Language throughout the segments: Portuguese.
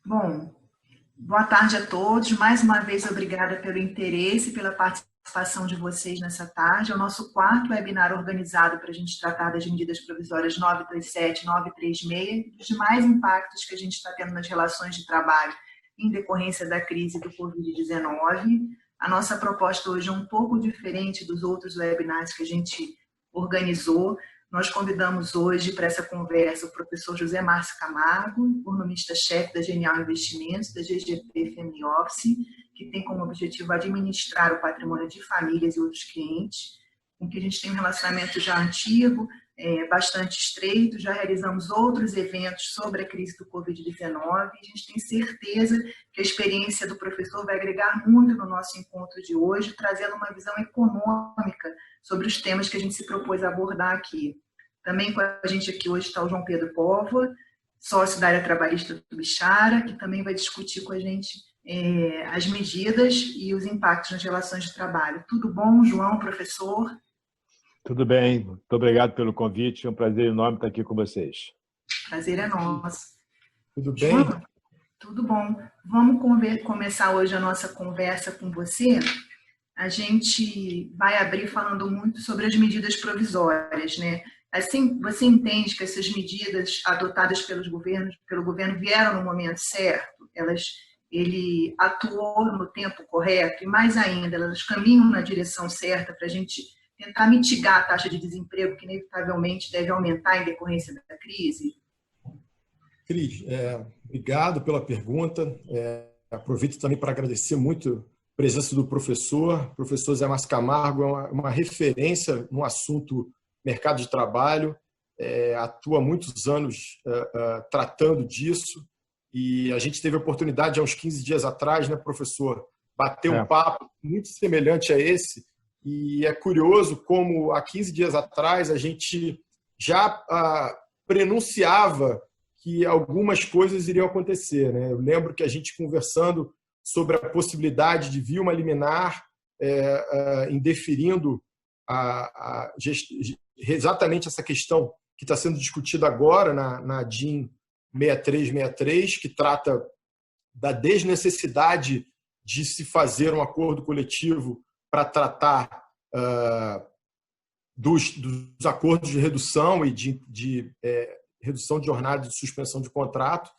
Bom, boa tarde a todos. Mais uma vez, obrigada pelo interesse e pela participação de vocês nessa tarde. É o nosso quarto webinar organizado para a gente tratar das medidas provisórias 927 e 936 e dos demais impactos que a gente está tendo nas relações de trabalho em decorrência da crise do Covid-19. A nossa proposta hoje é um pouco diferente dos outros webinars que a gente organizou. Nós convidamos hoje para essa conversa o professor José Márcio Camargo, economista-chefe da Genial Investimentos, da GGP Family Office, que tem como objetivo administrar o patrimônio de famílias e outros clientes, com que a gente tem um relacionamento já antigo, bastante estreito, já realizamos outros eventos sobre a crise do Covid-19 e a gente tem certeza que a experiência do professor vai agregar muito no nosso encontro de hoje, trazendo uma visão econômica sobre os temas que a gente se propôs a abordar aqui. Também com a gente aqui hoje está o João Pedro Póvoa, sócio da área trabalhista do Bichara, que também vai discutir com a gente as medidas e os impactos nas relações de trabalho. Tudo bom, João, professor? Tudo bem, muito obrigado pelo convite, é um prazer enorme estar aqui com vocês. Prazer é nosso. Tudo bem? João, tudo bom. Vamos começar hoje a nossa conversa com você. A gente vai abrir falando muito sobre as medidas provisórias, né? Assim, você entende que essas medidas adotadas pelo governo vieram no momento certo? Ele atuou no tempo correto e, mais ainda, elas caminham na direção certa para a gente tentar mitigar a taxa de desemprego que inevitavelmente deve aumentar em decorrência da crise? Cris, obrigado pela pergunta. Aproveito também para agradecer muito a presença do professor Zé Márcio Camargo, é uma referência no assunto mercado de trabalho, atua há muitos anos tratando disso, e a gente teve a oportunidade, há uns 15 dias atrás, né, professor, bater um papo muito semelhante a esse, e é curioso como há 15 dias atrás a gente já prenunciava que algumas coisas iriam acontecer, né? Eu lembro que a gente conversando sobre a possibilidade de vir uma liminar indeferindo exatamente essa questão que está sendo discutida agora na DIN 6363, que trata da desnecessidade de se fazer um acordo coletivo para tratar dos acordos de redução e de redução de jornada e de suspensão de contrato.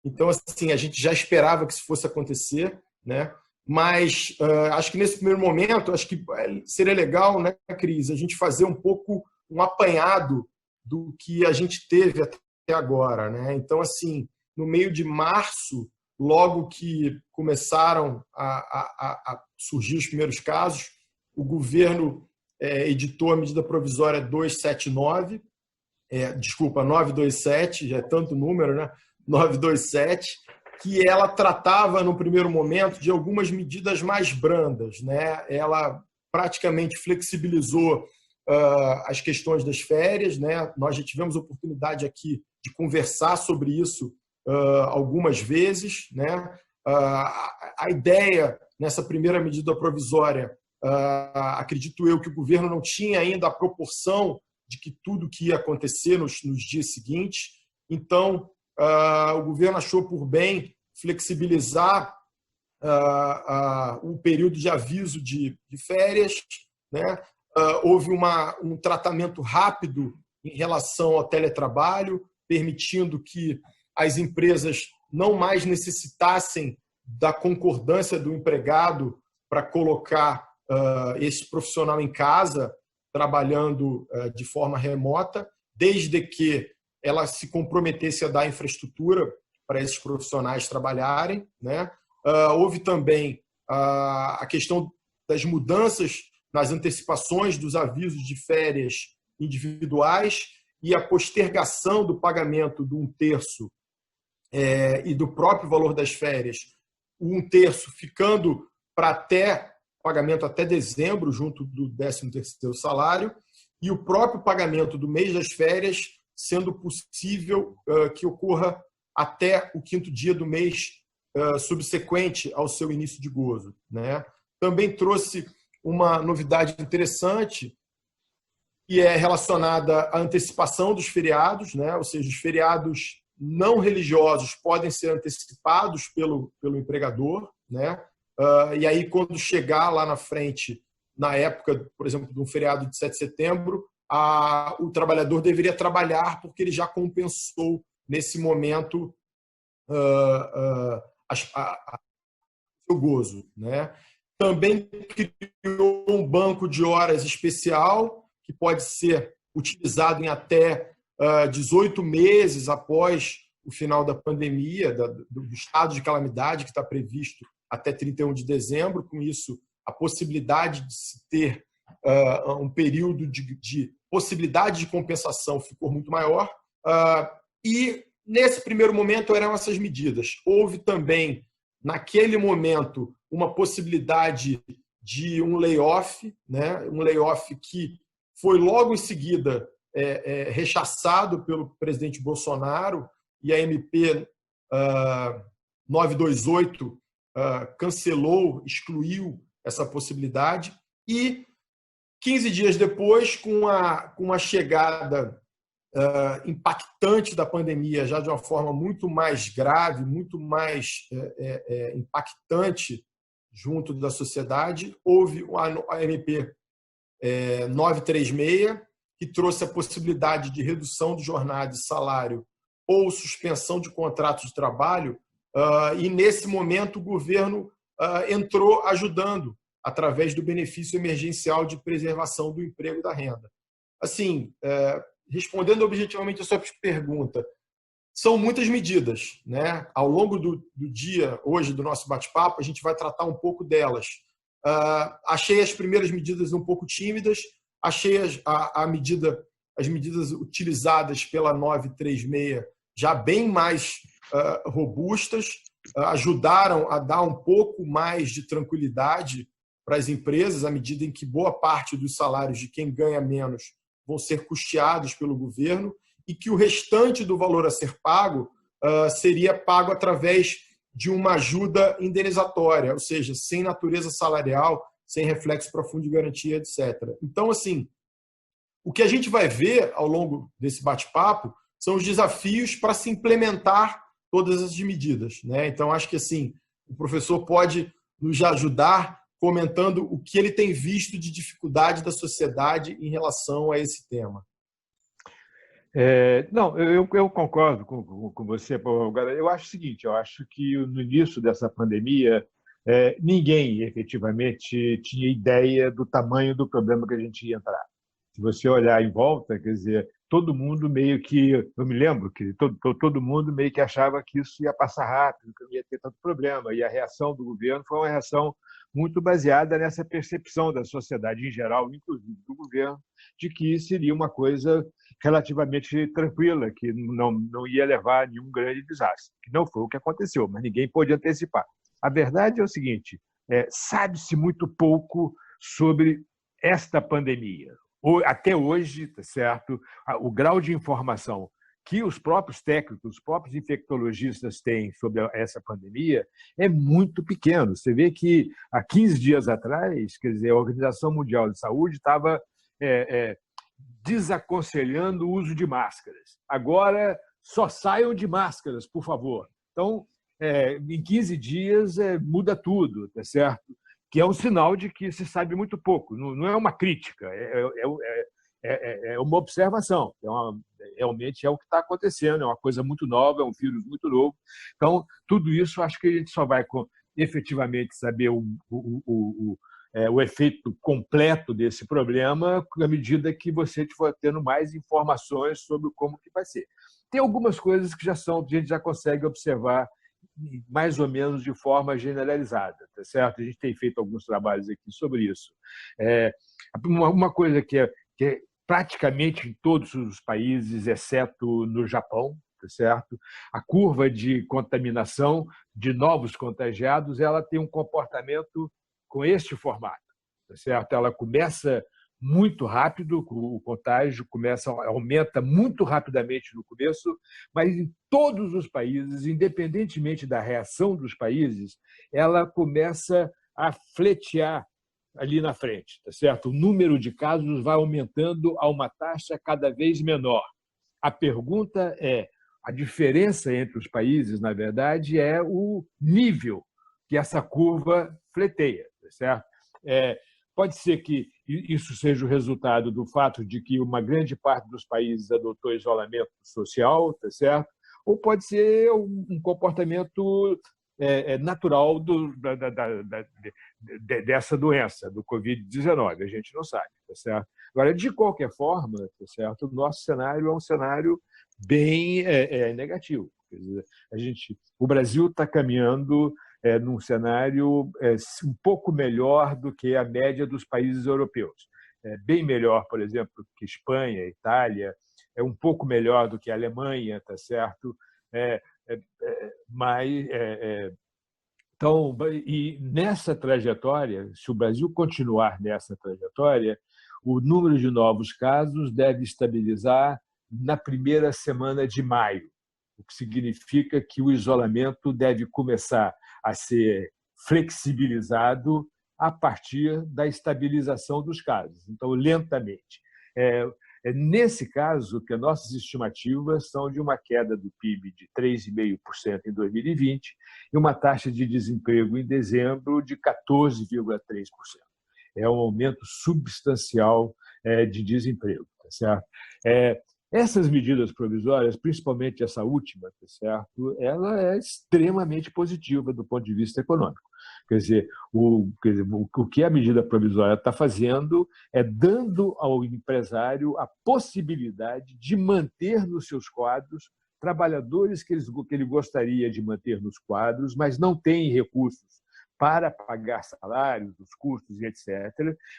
Então, assim, a gente já esperava que isso fosse acontecer, né? Mas acho que nesse primeiro momento, acho que seria legal, né, Cris, a gente fazer um pouco um apanhado do que a gente teve até agora, né? Então, assim, no meio de março, logo que começaram a surgir os primeiros casos, o governo editou a medida provisória 927, já é tanto número, né? 927, que ela tratava, no primeiro momento, de algumas medidas mais brandas, né? Ela praticamente flexibilizou as questões das férias, né? Nós já tivemos oportunidade aqui de conversar sobre isso algumas vezes, né? A ideia nessa primeira medida provisória, acredito eu que o governo não tinha ainda a proporção de que tudo que ia acontecer nos dias seguintes. Então, o governo achou por bem flexibilizar o período de aviso de férias, né? Houve um tratamento rápido em relação ao teletrabalho, permitindo que as empresas não mais necessitassem da concordância do empregado para colocar esse profissional em casa, trabalhando de forma remota, desde que ela se comprometesse a dar infraestrutura para esses profissionais trabalharem, né? Houve também a questão das mudanças nas antecipações dos avisos de férias individuais e a postergação do pagamento de 1/3 e do próprio valor das férias, o 1/3 ficando para pagamento até dezembro, junto do 13º salário, e o próprio pagamento do mês das férias sendo possível que ocorra até o 5º dia do mês subsequente ao seu início de gozo, né? Também trouxe uma novidade interessante, que é relacionada à antecipação dos feriados, né? Ou seja, os feriados não religiosos podem ser antecipados pelo empregador, né? E aí, quando chegar lá na frente, na época, por exemplo, de um feriado de 7 de setembro, o trabalhador deveria trabalhar porque ele já compensou nesse momento o gozo, né? Também criou um banco de horas especial que pode ser utilizado em até 18 meses após o final da pandemia, do estado de calamidade que está previsto até 31 de dezembro. Com isso, a possibilidade de se ter um período de possibilidade de compensação ficou muito maior. E, nesse primeiro momento, eram essas medidas. Houve também, naquele momento, uma possibilidade de um layoff, né? Um layoff que foi logo em seguida rechaçado pelo presidente Bolsonaro, e a MP 928 cancelou, excluiu essa possibilidade. E 15 dias depois, com a chegada impactante da pandemia, já de uma forma muito mais grave, muito mais impactante junto da sociedade, houve a MP 936, que trouxe a possibilidade de redução de jornada e salário ou suspensão de contratos de trabalho, e nesse momento o governo entrou ajudando através do benefício emergencial de preservação do emprego e da renda. Assim, respondendo objetivamente a sua pergunta, são muitas medidas, né? Ao longo do dia, hoje, do nosso bate-papo, a gente vai tratar um pouco delas. Achei as primeiras medidas um pouco tímidas, achei as medidas utilizadas pela 936 já bem mais robustas, ajudaram a dar um pouco mais de tranquilidade para as empresas, à medida em que boa parte dos salários de quem ganha menos vão ser custeados pelo governo e que o restante do valor a ser pago seria pago através de uma ajuda indenizatória, ou seja, sem natureza salarial, sem reflexo para fundo de garantia, etc. Então, assim, o que a gente vai ver ao longo desse bate-papo são os desafios para se implementar todas as medidas, né? Então, acho que assim, o professor pode nos ajudar comentando o que ele tem visto de dificuldade da sociedade em relação a esse tema. Não, eu concordo com você, Paulo. Agora, eu acho o seguinte, eu acho que no início dessa pandemia, ninguém efetivamente tinha ideia do tamanho do problema que a gente ia entrar. Se você olhar em volta, quer dizer, todo mundo meio que, eu me lembro que todo mundo meio que achava que isso ia passar rápido, que não ia ter tanto problema, e a reação do governo foi uma reação muito baseada nessa percepção da sociedade em geral, inclusive do governo, de que seria uma coisa relativamente tranquila, que não ia levar a nenhum grande desastre, que não foi o que aconteceu, mas ninguém pôde antecipar. A verdade é o seguinte, sabe-se muito pouco sobre esta pandemia. Até hoje, tá certo? O grau de informação que os próprios técnicos, os próprios infectologistas têm sobre essa pandemia é muito pequeno. Você vê que há 15 dias atrás, quer dizer, a Organização Mundial de Saúde estava desaconselhando o uso de máscaras. Agora, só saiam de máscaras, por favor. Então, em 15 dias muda tudo, tá certo? Que é um sinal de que se sabe muito pouco. Não é uma crítica, é uma observação. Realmente é o que está acontecendo, é uma coisa muito nova, é um vírus muito novo. Então, tudo isso acho que a gente só vai efetivamente saber o efeito completo desse problema à medida que você for tendo mais informações sobre como que vai ser. Tem algumas coisas que a gente já consegue observar mais ou menos de forma generalizada, tá certo? A gente tem feito alguns trabalhos aqui sobre isso. Uma coisa que é praticamente em todos os países, exceto no Japão, tá certo? A curva de contaminação de novos contagiados, ela tem um comportamento com este formato, tá certo? Ela começa muito rápido, o contágio aumenta muito rapidamente no começo, mas em todos os países, independentemente da reação dos países, ela começa a fletear ali na frente, tá certo? O número de casos vai aumentando a uma taxa cada vez menor. A pergunta é: A diferença entre os países, na verdade, é o nível que essa curva fleteia, certo? Pode ser que isso seja o resultado do fato de que uma grande parte dos países adotou isolamento social, tá certo? Ou pode ser um comportamento natural dessa doença, do Covid-19. A gente não sabe, tá certo? Agora, de qualquer forma, tá certo? O nosso cenário é um cenário bem negativo. Quer dizer, o Brasil está caminhando num cenário um pouco melhor do que a média dos países europeus. Bem melhor, por exemplo, que Espanha, Itália, é um pouco melhor do que a Alemanha, tá certo? Mas então, e nessa trajetória, se o Brasil continuar nessa trajetória, o número de novos casos deve estabilizar na primeira semana de maio, o que significa que o isolamento deve começar a ser flexibilizado a partir da estabilização dos casos, então, lentamente. Nesse caso, que as nossas estimativas são de uma queda do PIB de 3,5% em 2020 e uma taxa de desemprego em dezembro de 14,3%. É um aumento substancial de desemprego, tá certo? Essas medidas provisórias, principalmente essa última, tá certo? Ela é extremamente positiva do ponto de vista econômico. Quer dizer, o que a medida provisória está fazendo é dando ao empresário a possibilidade de manter nos seus quadros trabalhadores que ele gostaria de manter nos quadros, mas não tem recursos para pagar salários, os custos e etc.,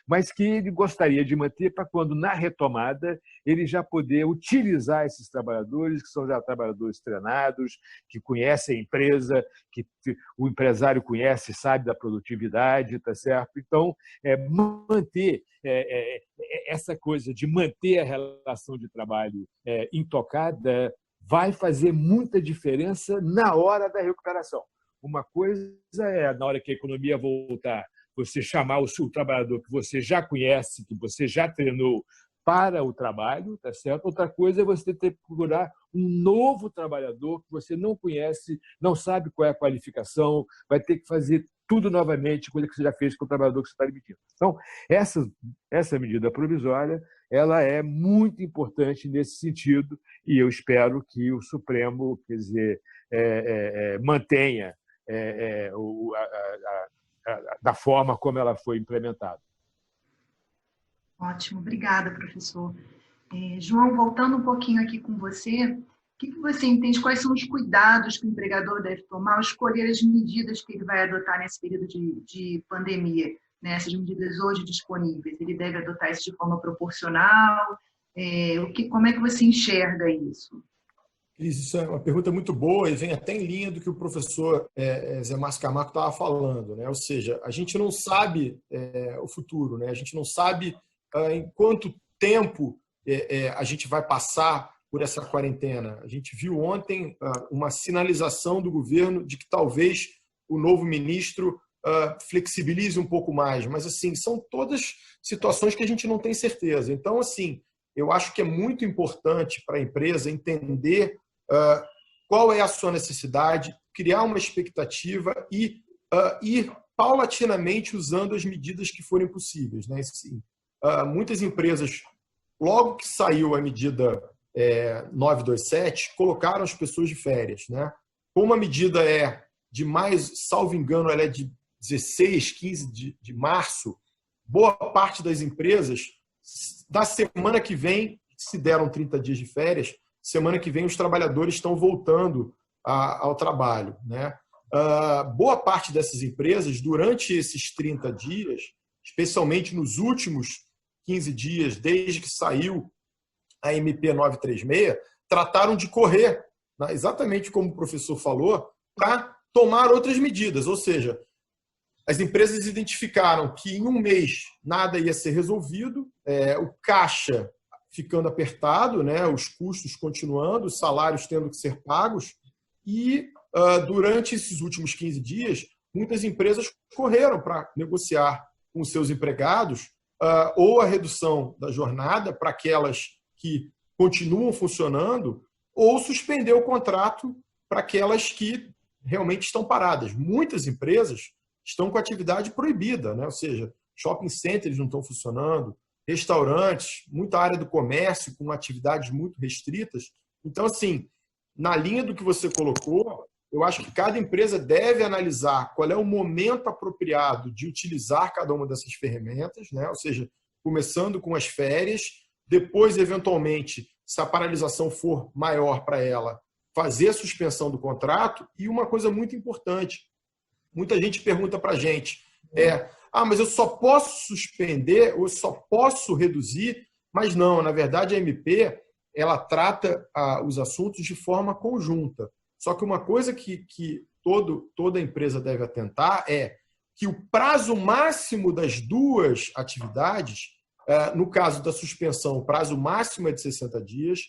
mas que ele gostaria de manter para quando, na retomada, ele já poder utilizar esses trabalhadores, que são já trabalhadores treinados, que conhecem a empresa, que o empresário conhece, sabe da produtividade, tá certo? Então, manter essa coisa de manter a relação de trabalho intocada vai fazer muita diferença na hora da recuperação. Uma coisa é, na hora que a economia voltar, você chamar o trabalhador que você já conhece, que você já treinou para o trabalho, tá certo? Outra coisa é você ter que procurar um novo trabalhador que você não conhece, não sabe qual é a qualificação, vai ter que fazer tudo novamente, coisa que você já fez com o trabalhador que você está demitindo. Então, essa medida provisória ela é muito importante nesse sentido e eu espero que o Supremo, quer dizer, mantenha da forma como ela foi implementada. Ótimo, obrigada, professor. João, voltando um pouquinho aqui com você, o que você entende, quais são os cuidados que o empregador deve tomar ao escolher as medidas que ele vai adotar nesse período de pandemia, né? Essas medidas hoje disponíveis? Ele deve adotar isso de forma proporcional? Como é que você enxerga isso? Isso é uma pergunta muito boa e vem até em linha do que o professor Zé Márcio Camargo estava falando, né? Ou seja, a gente não sabe o futuro, né? A gente não sabe em quanto tempo a gente vai passar por essa quarentena. A gente viu ontem uma sinalização do governo de que talvez o novo ministro flexibilize um pouco mais, mas assim, são todas situações que a gente não tem certeza. Então, assim, eu acho que é muito importante para a empresa entender qual é a sua necessidade, criar uma expectativa e ir paulatinamente usando as medidas que forem possíveis, né? Assim, muitas empresas, logo que saiu a medida 927, colocaram as pessoas de férias, né? Como a medida de mais, salvo engano, ela é de 16, 15 de março, boa parte das empresas, da semana que vem, se deram 30 dias de férias, semana que vem os trabalhadores estão voltando ao trabalho, né? Boa parte dessas empresas, durante esses 30 dias, especialmente nos últimos 15 dias, desde que saiu a MP 936, trataram de correr, né, exatamente como o professor falou, para tomar outras medidas. Ou seja, as empresas identificaram que em um mês nada ia ser resolvido, o caixa ficando apertado, né, os custos continuando, os salários tendo que ser pagos, e durante esses últimos 15 dias, muitas empresas correram para negociar com seus empregados ou a redução da jornada para aquelas que continuam funcionando, ou suspender o contrato para aquelas que realmente estão paradas. Muitas empresas estão com atividade proibida, né? Ou seja, shopping centers não estão funcionando, restaurantes, muita área do comércio com atividades muito restritas. Então, assim, na linha do que você colocou, eu acho que cada empresa deve analisar qual é o momento apropriado de utilizar cada uma dessas ferramentas, né? Ou seja, começando com as férias, depois, eventualmente, se a paralisação for maior para ela, fazer a suspensão do contrato. E uma coisa muito importante, muita gente pergunta para a gente, mas eu só posso suspender, ou só posso reduzir, mas não, na verdade a MP ela trata os assuntos de forma conjunta. Só que uma coisa que toda empresa deve atentar é que o prazo máximo das duas atividades, no caso da suspensão, o prazo máximo é de 60 dias,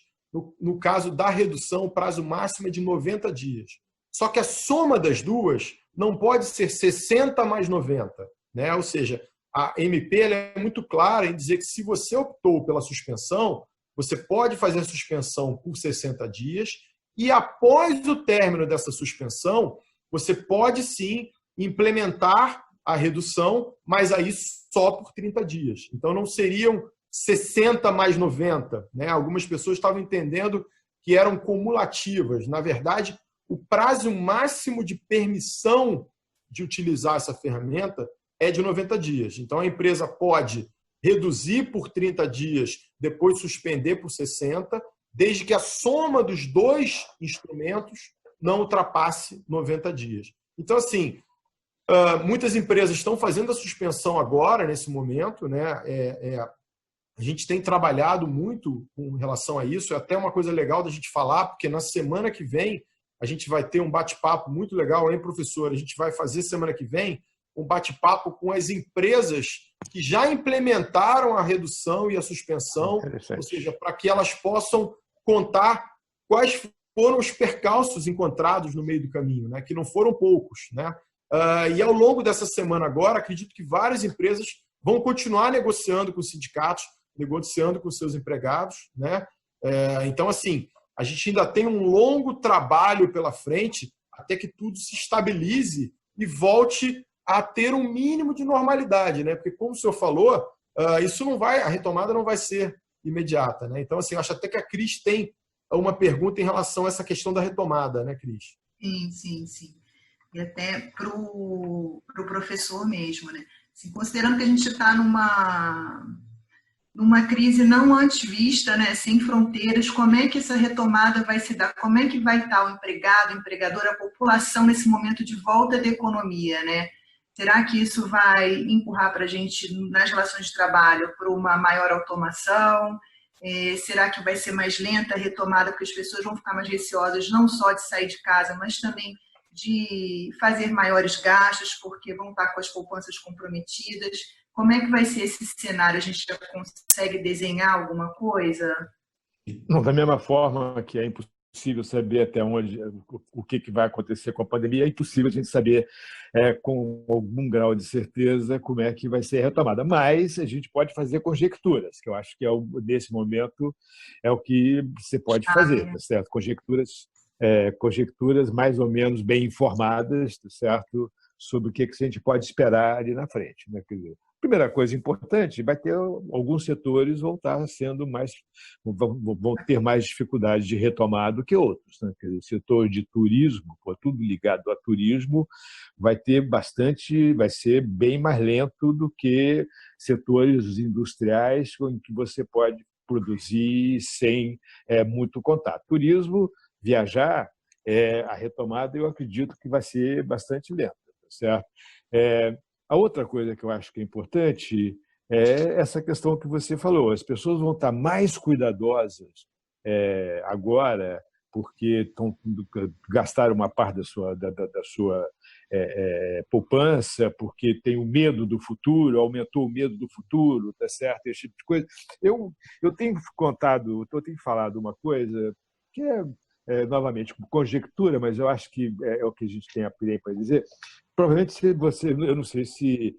no caso da redução, o prazo máximo é de 90 dias. Só que a soma das duas não pode ser 60 mais 90. Né? Ou seja, a MP ela é muito clara em dizer que se você optou pela suspensão, você pode fazer a suspensão por 60 dias e após o término dessa suspensão, você pode sim implementar a redução, mas aí só por 30 dias. Então não seriam 60 mais 90. Né? Algumas pessoas estavam entendendo que eram cumulativas. Na verdade, o prazo máximo de permissão de utilizar essa ferramenta é de 90 dias. Então, a empresa pode reduzir por 30 dias, depois suspender por 60, desde que a soma dos dois instrumentos não ultrapasse 90 dias. Então, assim, muitas empresas estão fazendo a suspensão agora, nesse momento. Né? A gente tem trabalhado muito com relação a isso. É até uma coisa legal da gente falar, porque na semana que vem a gente vai ter um bate-papo muito legal, hein, professor? A gente vai fazer semana que vem um bate-papo com as empresas que já implementaram a redução e a suspensão, ou seja, para que elas possam contar quais foram os percalços encontrados no meio do caminho, né? Que não foram poucos. Né? E ao longo dessa semana agora, acredito que várias empresas vão continuar negociando com os sindicatos, negociando com seus empregados. Né? Então, assim, a gente ainda tem um longo trabalho pela frente até que tudo se estabilize e volte a ter um mínimo de normalidade, né? Porque, como o senhor falou, a retomada não vai ser imediata, né? Então, assim, eu acho até que a Cris tem uma pergunta em relação a essa questão da retomada, né, Cris? Sim. E até para o professor mesmo, né? Assim, considerando que a gente está numa crise não antes vista, né, sem fronteiras, como é que essa retomada vai se dar? Como é que vai estar o empregado, o empregador, a população nesse momento de volta da economia, né? Será que isso vai empurrar para a gente, nas relações de trabalho, para uma maior automação? Será que vai ser mais lenta a retomada, porque as pessoas vão ficar mais receosas não só de sair de casa, mas também de fazer maiores gastos, porque vão estar com as poupanças comprometidas? Como é que vai ser esse cenário? A gente já consegue desenhar alguma coisa? Não, da mesma forma que é impossível saber até onde, o que vai acontecer com a pandemia, é impossível a gente saber com algum grau de certeza como é que vai ser a retomada. Mas a gente pode fazer conjecturas, que eu acho que nesse momento é o que você pode fazer, tá certo? Conjecturas mais ou menos bem informadas, tá certo? Sobre o que a gente pode esperar ali na frente. Né? Quer dizer, primeira coisa importante, vai ter alguns setores vão ter mais dificuldade de retomar do que outros. Né? Quer dizer, o setor de turismo, tudo ligado a turismo, vai ser bem mais lento do que setores industriais em que você pode produzir sem muito contato. Turismo, viajar, a retomada eu acredito que vai ser bastante lenta, certo? A outra coisa que eu acho que é importante é essa questão que você falou. As pessoas vão estar mais cuidadosas agora porque gastaram uma parte da sua poupança, porque tem o medo do futuro, aumentou o medo do futuro, tá certo? Esse tipo de coisa. Eu tenho falado uma coisa que novamente, conjectura, mas eu acho que é o que a gente tem para dizer. Provavelmente, eu não sei se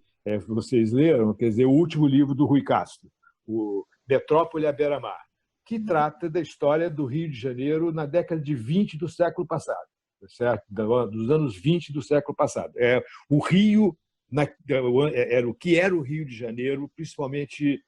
vocês leram, quer dizer, o último livro do Rui Castro, o Metrópole à Beira-Mar. que trata da história do Rio de Janeiro na década de 20 do século passado, certo? Dos anos 20 do século passado. O Rio, era o que era o Rio de Janeiro, principalmente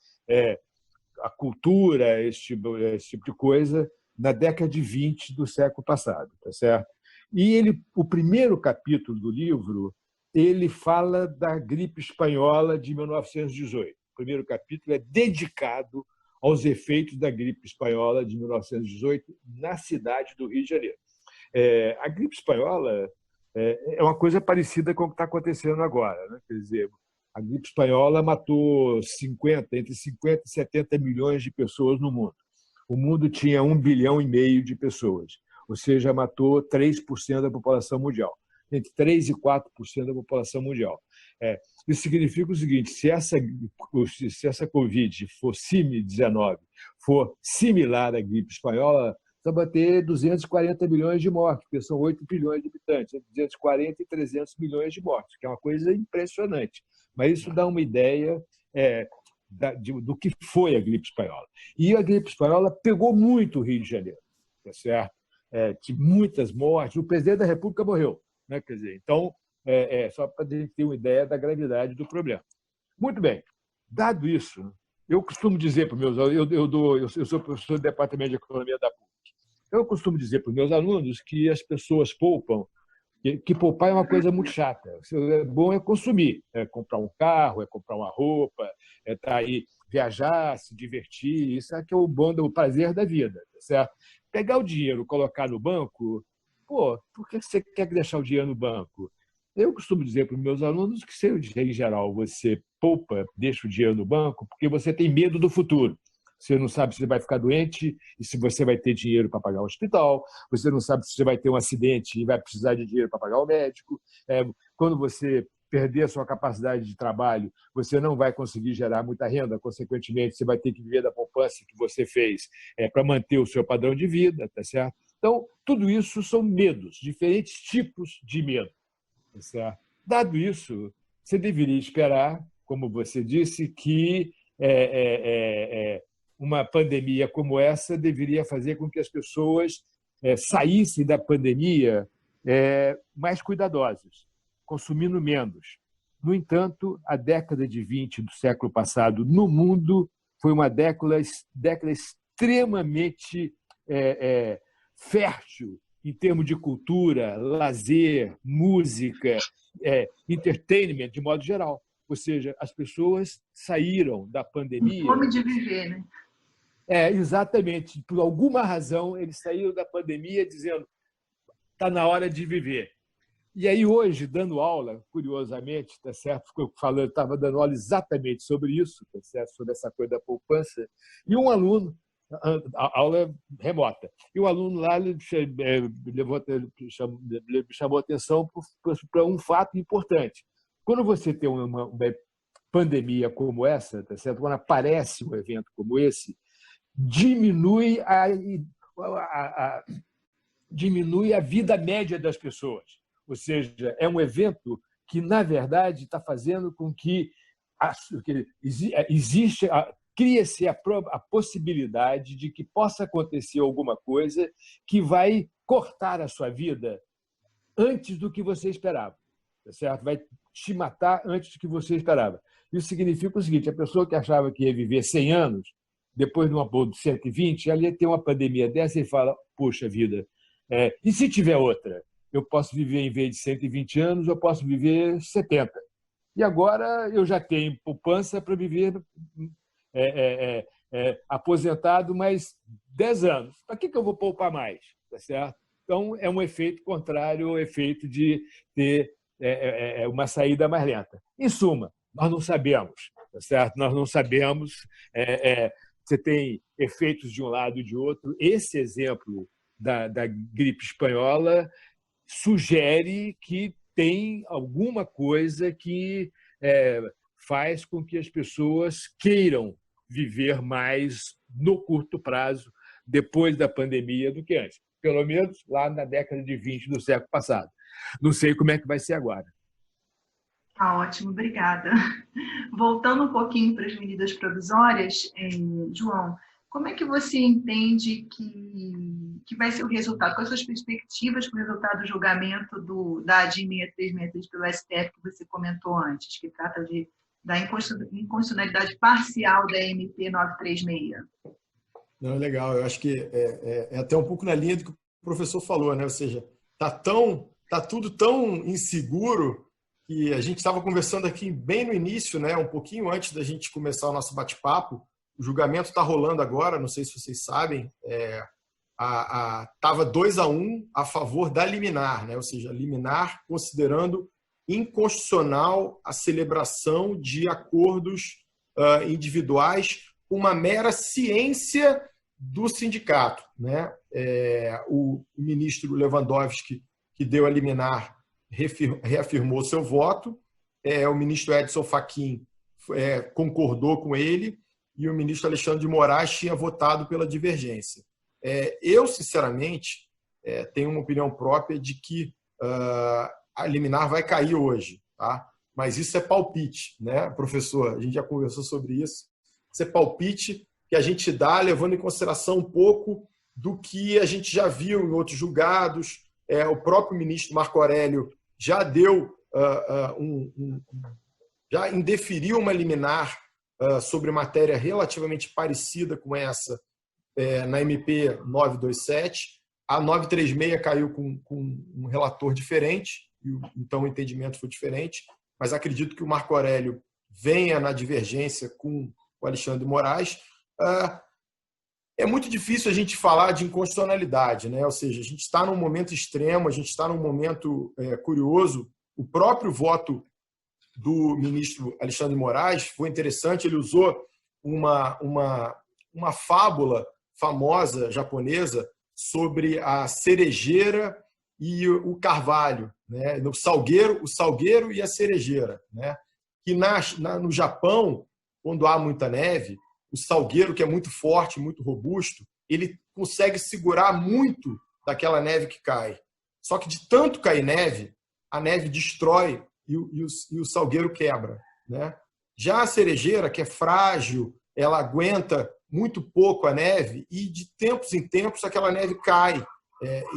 a cultura, esse tipo de coisa, na década de 20 do século passado, tá certo? E o primeiro capítulo do livro, ele fala da gripe espanhola de 1918. O primeiro capítulo é dedicado aos efeitos da gripe espanhola de 1918 na cidade do Rio de Janeiro. A gripe espanhola é uma coisa parecida com o que está acontecendo agora, né? Quer dizer, a gripe espanhola matou entre 50 e 70 milhões de pessoas no mundo. O mundo tinha 1,5 bilhão de pessoas, ou seja, matou 3% da população mundial, entre 3% e 4% da população mundial. Isso significa o seguinte: se essa Covid for CIM-19, for similar à gripe espanhola, então vai ter 240 milhões de mortes, porque são 8 bilhões de habitantes, entre 240 e 300 milhões de mortes, que é uma coisa impressionante. Mas isso dá uma ideia do que foi a gripe espanhola. E a gripe espanhola pegou muito o Rio de Janeiro, tá certo? Tive muitas mortes, o presidente da República morreu, né? Quer dizer, então, só para a gente ter uma ideia da gravidade do problema. Muito bem, dado isso, eu costumo dizer para os meus alunos, eu sou professor do Departamento de Economia da PUC, eu costumo dizer para os meus alunos que as pessoas poupam, que poupar é uma coisa muito chata. O bom é consumir, é comprar um carro, é comprar uma roupa, é estar aí, viajar, se divertir, isso é que é o bom, o prazer da vida, tá certo? Pegar o dinheiro, colocar no banco, por que você quer deixar o dinheiro no banco? Eu costumo dizer para os meus alunos que, em geral, você poupa, deixa o dinheiro no banco, porque você tem medo do futuro. Você não sabe se você vai ficar doente e se você vai ter dinheiro para pagar o hospital. Você não sabe se você vai ter um acidente e vai precisar de dinheiro para pagar o médico. Quando você perder a sua capacidade de trabalho, você não vai conseguir gerar muita renda. Consequentemente, você vai ter que viver da poupança que você fez para manter o seu padrão de vida, tá certo? Então, tudo isso são medos, diferentes tipos de medo, tá certo? Dado isso, você deveria esperar, como você disse, que uma pandemia como essa deveria fazer com que as pessoas saíssem da pandemia mais cuidadosas, consumindo menos. No entanto, a década de 20 do século passado no mundo foi uma década extremamente fértil em termos de cultura, lazer, música, entertainment, de modo geral. Ou seja, as pessoas saíram da pandemia... Fome de viver, né? Exatamente. Por alguma razão, eles saíram da pandemia dizendo está na hora de viver. E aí, hoje, dando aula, curiosamente, tá certo? Estava dando aula exatamente sobre isso, tá certo? Sobre essa coisa da poupança, e um aluno, aula remota, e o aluno lá me chamou a atenção para um fato importante. Quando você tem uma pandemia como essa, tá certo? Quando aparece um evento como esse, diminui a vida média das pessoas. Ou seja, é um evento que, na verdade, está fazendo com que cria-se a possibilidade de que possa acontecer alguma coisa que vai cortar a sua vida antes do que você esperava, tá certo? Vai te matar antes do que você esperava. Isso significa o seguinte: a pessoa que achava que ia viver 100 anos, depois de uma boa de 120, ela ia ter uma pandemia dessa e fala, puxa vida, e se tiver outra? Eu posso viver, em vez de 120 anos, eu posso viver 70. E agora eu já tenho poupança para viver aposentado mais 10 anos. Para que eu vou poupar mais? Tá certo? Então, é um efeito contrário ao efeito de ter uma saída mais lenta. Em suma, nós não sabemos, tá certo? Nós não sabemos. Você tem efeitos de um lado e de outro. Esse exemplo da gripe espanhola sugere que tem alguma coisa que faz com que as pessoas queiram viver mais no curto prazo, depois da pandemia, do que antes. Pelo menos lá na década de 20 do século passado. Não sei como é que vai ser agora. Tá ótimo, obrigada. Voltando um pouquinho para as medidas provisórias, João, Como é que você entende que vai ser o resultado? Quais são as perspectivas para o resultado do julgamento da ADI 6363 pelo STF que você comentou antes, que trata da inconstitucionalidade parcial da MP 936? Não, legal, eu acho que é até um pouco na linha do que o professor falou, né? Ou seja, tá tudo tão inseguro que a gente estava conversando aqui bem no início, né? Um pouquinho antes da gente começar o nosso bate-papo. O julgamento está rolando agora, não sei se vocês sabem, estava 2-1 a favor da liminar, né? Ou seja, a liminar considerando inconstitucional a celebração de acordos individuais com uma mera ciência do sindicato, né? O ministro Lewandowski, que deu a liminar, reafirmou seu voto, o ministro Edson Fachin concordou com ele, e o ministro Alexandre de Moraes tinha votado pela divergência. Eu, sinceramente, tenho uma opinião própria de que a liminar vai cair hoje, tá? Mas isso é palpite, né, professor? A gente já conversou sobre isso. Isso é palpite que a gente dá levando em consideração um pouco do que a gente já viu em outros julgados. O próprio ministro Marco Aurélio já deu, já indeferiu uma liminar sobre matéria relativamente parecida com essa na MP 927. A 936 caiu com um relator diferente, então o entendimento foi diferente, mas acredito que o Marco Aurélio venha na divergência com o Alexandre de Moraes. É muito difícil a gente falar de inconstitucionalidade, né? Ou seja, a gente está num momento extremo, a gente está num momento curioso. O próprio voto do ministro Alexandre de Moraes foi interessante, ele usou uma fábula famosa japonesa sobre a cerejeira e o carvalho, né? O salgueiro e a cerejeira, né? Que no Japão, quando há muita neve, o salgueiro, que é muito forte, muito robusto, ele consegue segurar muito daquela neve que cai. Só que de tanto cair neve, a neve destrói e o salgueiro quebra, né? Já a cerejeira, que é frágil, ela aguenta muito pouco a neve e de tempos em tempos aquela neve cai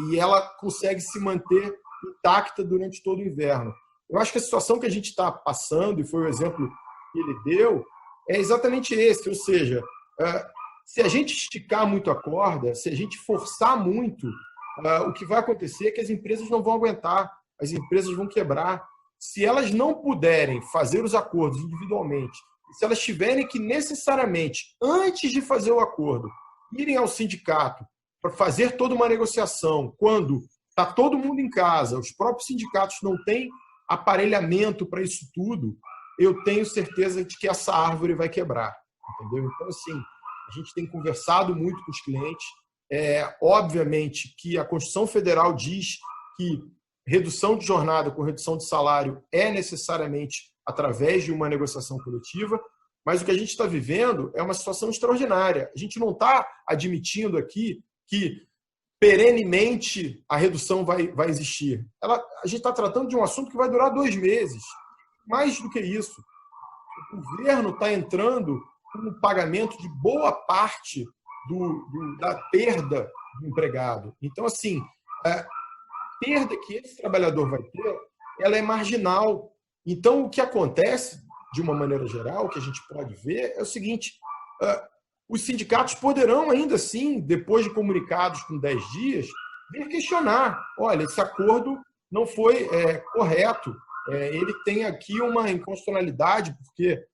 e ela consegue se manter intacta durante todo o inverno. Eu acho que a situação que a gente está passando, e foi o exemplo que ele deu, é exatamente esse, ou seja, se a gente esticar muito a corda, se a gente forçar muito, o que vai acontecer é que as empresas não vão aguentar, as empresas vão quebrar. Se elas não puderem fazer os acordos individualmente, se elas tiverem que necessariamente, antes de fazer o acordo, irem ao sindicato para fazer toda uma negociação, quando está todo mundo em casa, os próprios sindicatos não têm aparelhamento para isso tudo, eu tenho certeza de que essa árvore vai quebrar, entendeu? Então, assim, a gente tem conversado muito com os clientes. Obviamente que a Constituição Federal diz que redução de jornada com redução de salário é necessariamente através de uma negociação coletiva, mas o que a gente está vivendo é uma situação extraordinária. A gente não está admitindo aqui que perenemente a redução vai existir. A gente está tratando de um assunto que vai durar 2 meses. Mais do que isso, o governo está entrando com o pagamento de boa parte da perda do empregado. Então, assim, a perda que esse trabalhador vai ter, ela é marginal. Então, o que acontece, de uma maneira geral, o que a gente pode ver é o seguinte: os sindicatos poderão, ainda assim, depois de comunicados com 10 dias, vir questionar. Olha, esse acordo não foi correto. Ele tem aqui uma inconstitucionalidade, porque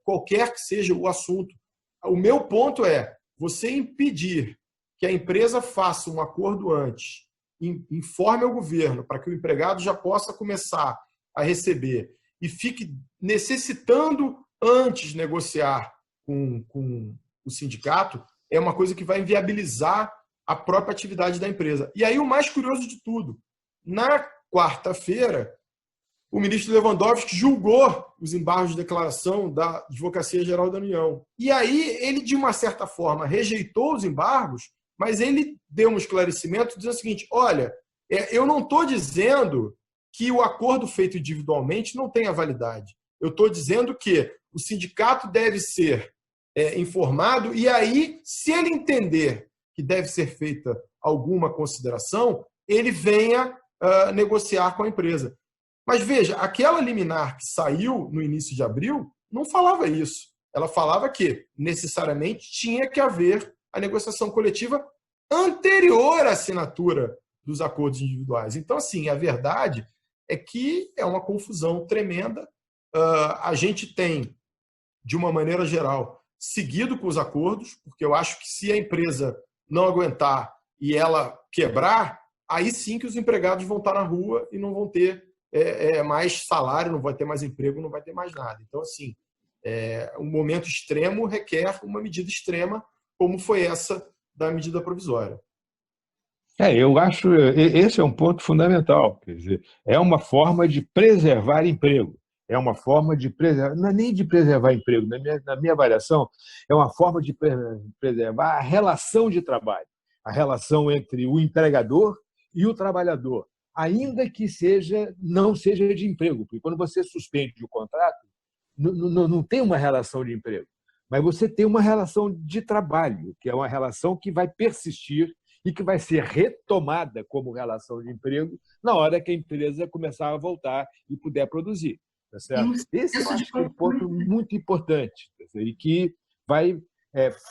qualquer que seja o assunto. O meu ponto é, você impedir que a empresa faça um acordo antes, informe ao governo, para que o empregado já possa começar a receber e fique necessitando antes negociar com o sindicato, é uma coisa que vai inviabilizar a própria atividade da empresa. E aí o mais curioso de tudo, na quarta-feira, o ministro Lewandowski julgou os embargos de declaração da Advocacia Geral da União. E aí ele, de uma certa forma, rejeitou os embargos, mas ele deu um esclarecimento dizendo o seguinte: olha, eu não estou dizendo que o acordo feito individualmente não tenha validade. Eu estou dizendo que o sindicato deve ser informado, e aí, se ele entender que deve ser feita alguma consideração, ele venha negociar com a empresa. Mas veja, aquela liminar que saiu no início de abril não falava isso. Ela falava que necessariamente tinha que haver a negociação coletiva anterior à assinatura dos acordos individuais. Então, assim, a verdade é que é uma confusão tremenda. A gente tem, de uma maneira geral, seguido com os acordos, porque eu acho que se a empresa não aguentar e ela quebrar, aí sim que os empregados vão estar na rua e não vão ter mais salário, não vai ter mais emprego, não vai ter mais nada. Então, assim, um momento extremo requer uma medida extrema, como foi essa da medida provisória. Eu acho esse é um ponto fundamental. Quer dizer, é uma forma de preservar emprego. É uma forma de preservar, não é nem de preservar emprego, na minha avaliação, é uma forma de preservar a relação de trabalho, a relação entre o empregador e o trabalhador, ainda que não seja de emprego, porque quando você suspende o contrato, não tem uma relação de emprego, mas você tem uma relação de trabalho, que é uma relação que vai persistir e que vai ser retomada como relação de emprego na hora que a empresa começar a voltar e puder produzir. Tá certo? Esse eu acho que é um ponto muito importante, e que vai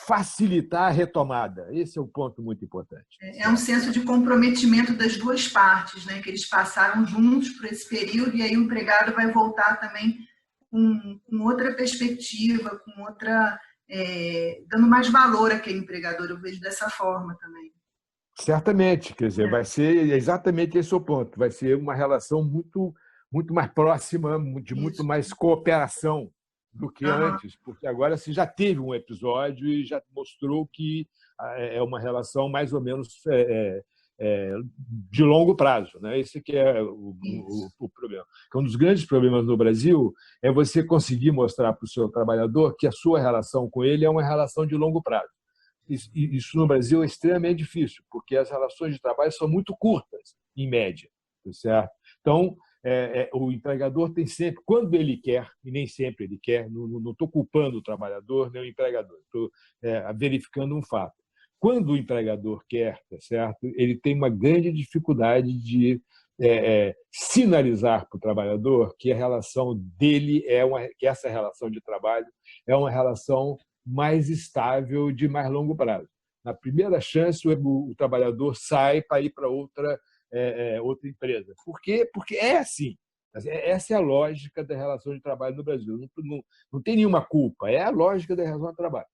facilitar a retomada. Esse é um ponto muito importante. É um senso de comprometimento das duas partes, né? Que eles passaram juntos por esse período, e aí o empregado vai voltar também com outra perspectiva, com outra, dando mais valor àquele empregador. Eu vejo dessa forma também. Certamente, quer dizer, vai ser exatamente esse o ponto. Vai ser uma relação muito mais próxima, de muito mais cooperação do que antes, porque agora se já teve um episódio e já mostrou que é uma relação mais ou menos de longo prazo, né? Esse que é o problema. Um dos grandes problemas no Brasil é você conseguir mostrar para o seu trabalhador que a sua relação com ele é uma relação de longo prazo. Isso no Brasil é extremamente difícil, porque as relações de trabalho são muito curtas, em média, certo? Então, o empregador tem sempre, quando ele quer, e nem sempre ele quer, não estou culpando o trabalhador nem o empregador, estou verificando um fato. Quando o empregador quer, tá certo, ele tem uma grande dificuldade de sinalizar para o trabalhador que a relação dele que essa relação de trabalho é uma relação mais estável, de mais longo prazo. Na primeira chance, o trabalhador sai para ir para outra empresa. Por quê? Porque é assim. Essa é a lógica da relação de trabalho no Brasil. Não tem nenhuma culpa, é a lógica da relação de trabalho.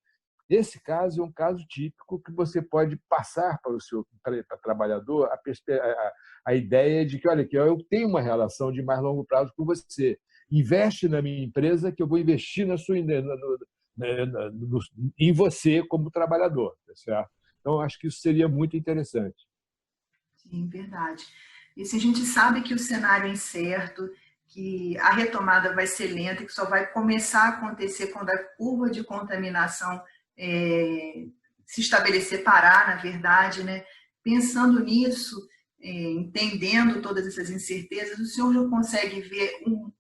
Esse caso é um caso típico que você pode passar para o seu trabalhador a ideia de que, olha, que eu tenho uma relação de mais longo prazo com você. Investe na minha empresa que eu vou investir em você como trabalhador. Tá certo? Então, acho que isso seria muito interessante. Sim, verdade. E se a gente sabe que o cenário é incerto, que a retomada vai ser lenta, que só vai começar a acontecer quando a curva de contaminação se estabelecer, parar, na verdade, né? Pensando nisso, entendendo todas essas incertezas, o senhor já consegue ver um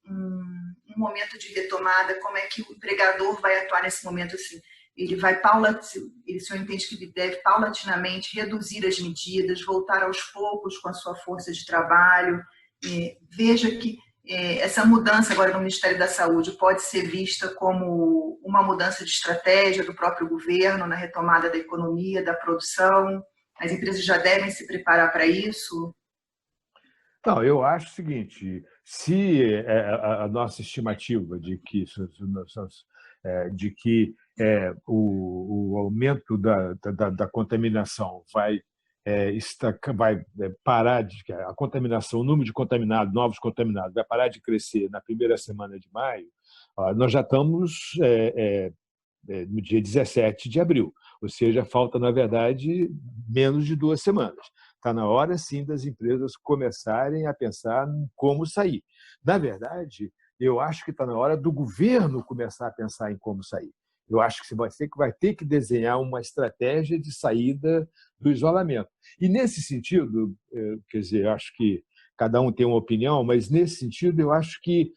momento de retomada, como é que o empregador vai atuar nesse momento assim? O senhor entende que ele deve paulatinamente reduzir as medidas, voltar aos poucos com a sua força de trabalho. Veja que essa mudança agora no Ministério da Saúde pode ser vista como uma mudança de estratégia do próprio governo na retomada da economia, da produção. As empresas já devem se preparar para isso? Não, eu acho o seguinte: se a nossa estimativa de que o aumento da contaminação vai parar a contaminação, o número de contaminados, novos contaminados, vai parar de crescer na primeira semana de maio, nós já estamos no dia 17 de abril, ou seja, falta, na verdade, menos de 2 semanas. Está na hora, sim, das empresas começarem a pensar em como sair. Na verdade, eu acho que está na hora do governo começar a pensar em como sair. Eu acho que vai ter que desenhar uma estratégia de saída do isolamento. E, nesse sentido, quer dizer, eu acho que cada um tem uma opinião, mas, nesse sentido, eu acho que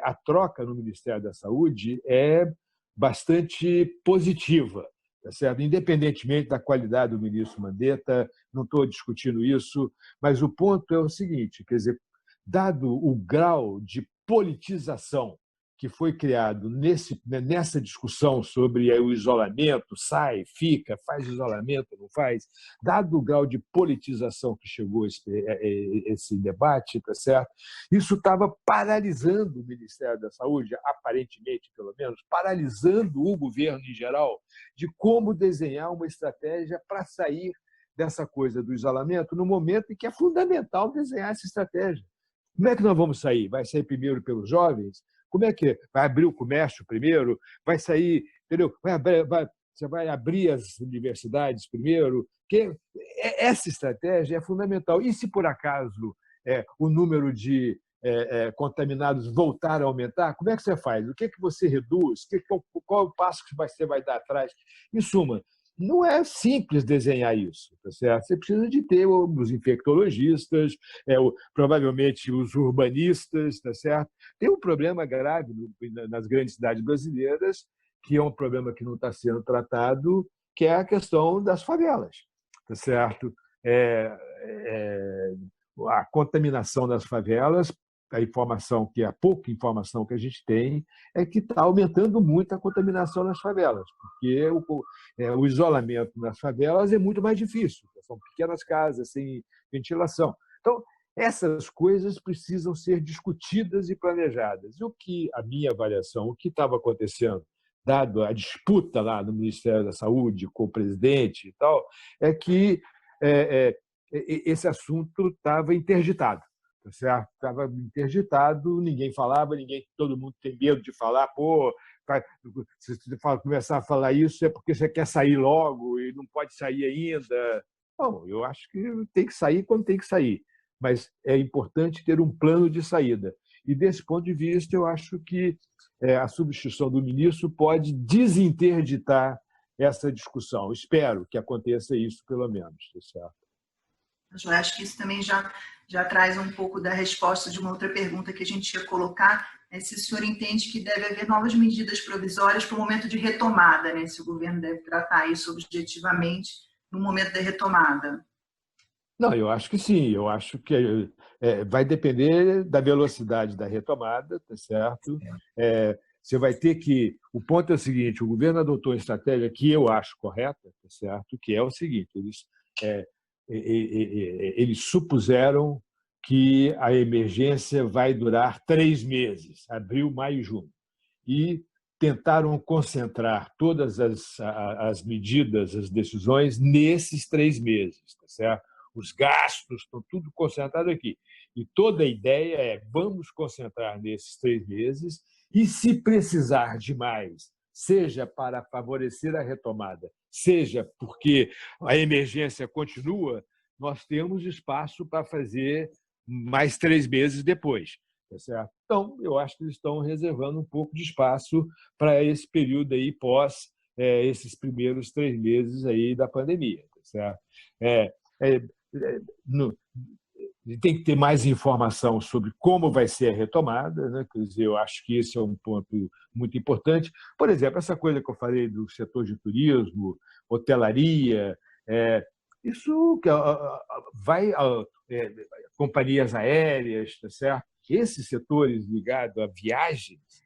a troca no Ministério da Saúde é bastante positiva, tá certo? Independentemente da qualidade do ministro Mandetta, não estou discutindo isso, mas o ponto é o seguinte, quer dizer, dado o grau de politização que foi criado nessa discussão sobre o isolamento, sai, fica, faz isolamento, não faz, dado o grau de politização que chegou esse debate, tá certo? Isso estava paralisando o Ministério da Saúde, aparentemente, pelo menos, paralisando o governo em geral, de como desenhar uma estratégia para sair dessa coisa do isolamento no momento em que é fundamental desenhar essa estratégia. Como é que nós vamos sair? Vai sair primeiro pelos jovens? Como é que vai abrir o comércio primeiro? Vai sair, entendeu? Você vai abrir as universidades primeiro? Porque essa estratégia é fundamental. E se por acaso o número de contaminados voltar a aumentar, como é que você faz? O que você reduz? Qual é o passo que você vai dar atrás? Em suma, não é simples desenhar isso, tá certo? Você precisa de ter os infectologistas, provavelmente os urbanistas, tá certo? Tem um problema grave nas grandes cidades brasileiras, que é um problema que não está sendo tratado, que é a questão das favelas, tá certo? A contaminação das favelas, a pouca informação que a gente tem é que está aumentando muito a contaminação nas favelas, porque o isolamento nas favelas é muito mais difícil, são pequenas casas, sem ventilação. Então, essas coisas precisam ser discutidas e planejadas. A minha avaliação, o que estava acontecendo, dado a disputa lá no Ministério da Saúde com o presidente e tal, é que esse assunto estava interditado. Certo? Estava interditado, ninguém falava, todo mundo tem medo de falar, se você começar a falar isso é porque você quer sair logo e não pode sair ainda. Não, eu acho que tem que sair quando tem que sair, mas é importante ter um plano de saída. E, desse ponto de vista, eu acho que a substituição do ministro pode desinterditar essa discussão. Espero que aconteça isso, pelo menos. Certo? Eu acho que isso também já traz um pouco da resposta de uma outra pergunta que a gente ia colocar, se o senhor entende que deve haver novas medidas provisórias para o momento de retomada, né? Se o governo deve tratar isso objetivamente no momento da retomada. Não, eu acho que sim. Eu acho que vai depender da velocidade da retomada, tá certo? Você vai ter que... O ponto é o seguinte, o governo adotou uma estratégia que eu acho correta, tá certo? Que é o seguinte, eles supuseram que a emergência vai durar 3 meses, abril, maio e junho, e tentaram concentrar todas as medidas, as decisões nesses 3 meses, tá certo? Os gastos estão tudo concentrado aqui. E toda a ideia é vamos concentrar nesses 3 meses e, se precisar de mais, seja para favorecer a retomada, seja porque a emergência continua, nós temos espaço para fazer mais 3 meses depois. Tá certo? Então, eu acho que eles estão reservando um pouco de espaço para esse período aí pós esses primeiros 3 meses aí da pandemia. Tá certo? Tem que ter mais informação sobre como vai ser a retomada, né? Quer dizer, eu acho que esse é um ponto muito importante. Por exemplo, essa coisa que eu falei do setor de turismo, hotelaria, isso vai companhias aéreas, tá certo? Esses setores ligados a viagens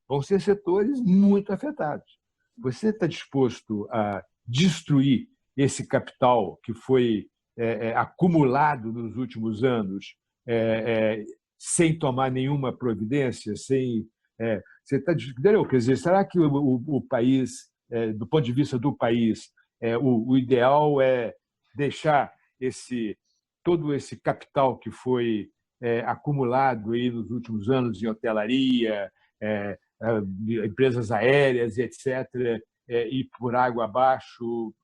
vão ser setores muito afetados. Você está disposto a destruir esse capital que foi acumulado nos últimos anos sem tomar nenhuma providência, você está, entendeu? Quer dizer, será que o país, do ponto de vista do país, o ideal é deixar todo esse capital que foi acumulado aí nos últimos anos em hotelaria, empresas aéreas, etc., ir por água abaixo?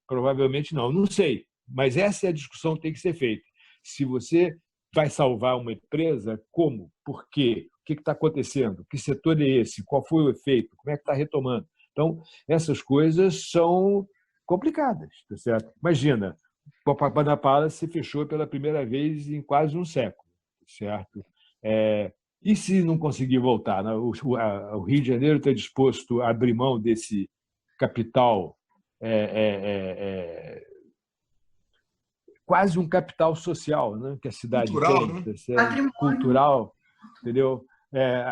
Provavelmente não, não sei. Mas essa é a discussão que tem que ser feita. Se você vai salvar uma empresa, como? Por quê? O que está acontecendo? Que setor é esse? Qual foi o efeito? Como é que está retomando? Então, essas coisas são complicadas, tá certo? Imagina, o Copacabana Palace se fechou pela primeira vez em quase um século, certo? E se não conseguir voltar? Né? O Rio de Janeiro está disposto a abrir mão desse capital, quase um capital social, né? Que a cidade cultural, tem, Patrimônio. cultural, entendeu?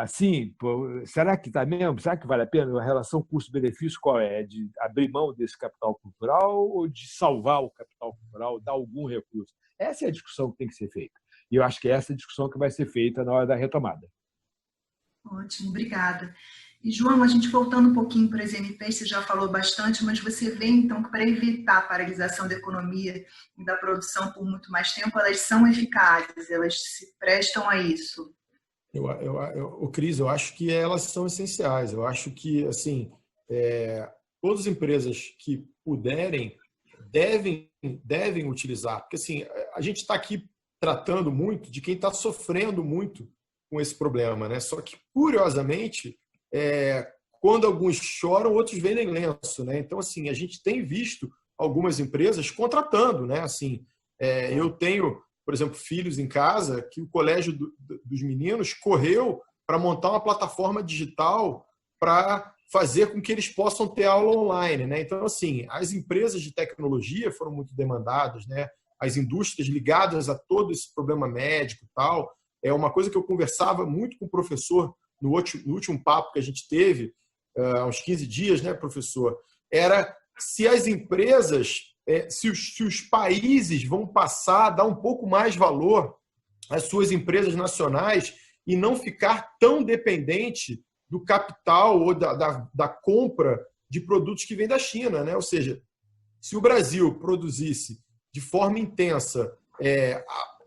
Assim, pô, será que está mesmo? Será que vale a pena? A relação custo-benefício qual é? É de abrir mão desse capital cultural ou de salvar o capital cultural, dar algum recurso? Essa é a discussão que tem que ser feita. E eu acho que essa é a discussão que vai ser feita na hora da retomada. Ótimo, obrigada. E, João, a gente voltando um pouquinho para as NPs, você já falou bastante, mas você vê, então, que para evitar a paralisação da economia e da produção por muito mais tempo, elas são eficazes, elas se prestam a isso. Cris, eu acho que elas são essenciais. Eu acho que, assim, todas as empresas que puderem devem utilizar. Porque, assim, a gente está aqui tratando muito de quem está sofrendo muito com esse problema, né? Só que, curiosamente, quando alguns choram, outros vendem lenço, né? Então, assim, a gente tem visto algumas empresas contratando, né? Assim, eu tenho, por exemplo, filhos em casa que o colégio dos meninos correu para montar uma plataforma digital para fazer com que eles possam ter aula online, né? Então, assim, as empresas de tecnologia foram muito demandadas, né? As indústrias ligadas a todo esse problema médico e tal. É uma coisa que eu conversava muito com o professor no último papo que a gente teve, há uns 15 dias, né, professor? Era se as empresas, se os países vão passar a dar um pouco mais valor às suas empresas nacionais e não ficar tão dependente do capital ou da compra de produtos que vêm da China, né? Ou seja, se o Brasil produzisse de forma intensa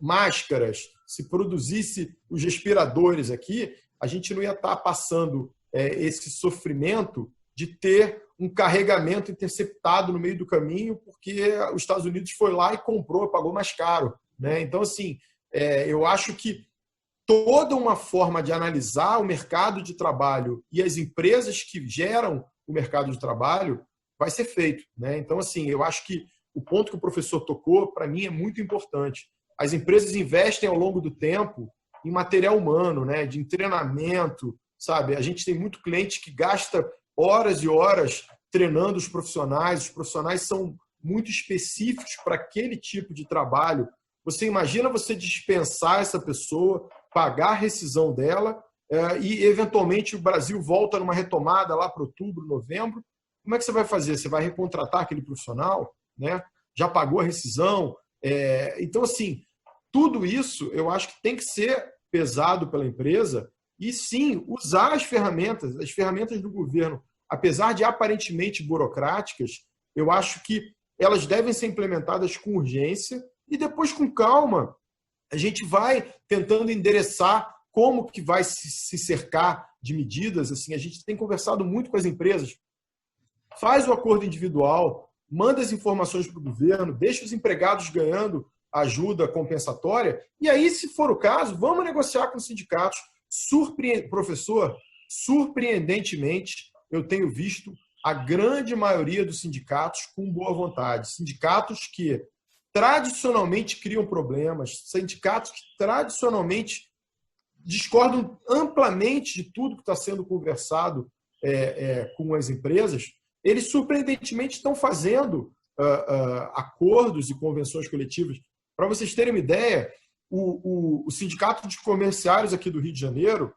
máscaras, se produzisse os respiradores aqui, a gente não ia estar passando esse sofrimento de ter um carregamento interceptado no meio do caminho porque os Estados Unidos foi lá e comprou, pagou mais caro, né? Então, assim, eu acho que toda uma forma de analisar o mercado de trabalho e as empresas que geram o mercado de trabalho vai ser feito, né? Então, assim, eu acho que o ponto que o professor tocou, para mim, é muito importante. As empresas investem ao longo do tempo em material humano, né? De treinamento, sabe? A gente tem muito cliente que gasta horas e horas treinando os profissionais são muito específicos para aquele tipo de trabalho. Você imagina você dispensar essa pessoa, pagar a rescisão dela e, eventualmente, o Brasil volta numa retomada lá para outubro, novembro. Como é que você vai fazer? Você vai recontratar aquele profissional, né? Já pagou a rescisão? Então, assim, tudo isso eu acho que tem que ser pesado pela empresa e, sim, usar as ferramentas do governo, apesar de aparentemente burocráticas, eu acho que elas devem ser implementadas com urgência e depois, com calma, a gente vai tentando endereçar como que vai se cercar de medidas. Assim, a gente tem conversado muito com as empresas. Faz o acordo individual, manda as informações para o governo, deixa os empregados ganhando ajuda compensatória e aí, se for o caso, vamos negociar com os sindicatos. Professor, surpreendentemente, eu tenho visto a grande maioria dos sindicatos com boa vontade. Sindicatos que tradicionalmente criam problemas, sindicatos que tradicionalmente discordam amplamente de tudo que está sendo conversado com as empresas, eles surpreendentemente estão fazendo acordos e convenções coletivas. Para vocês terem uma ideia, o Sindicato de Comerciários aqui do Rio de Janeiro,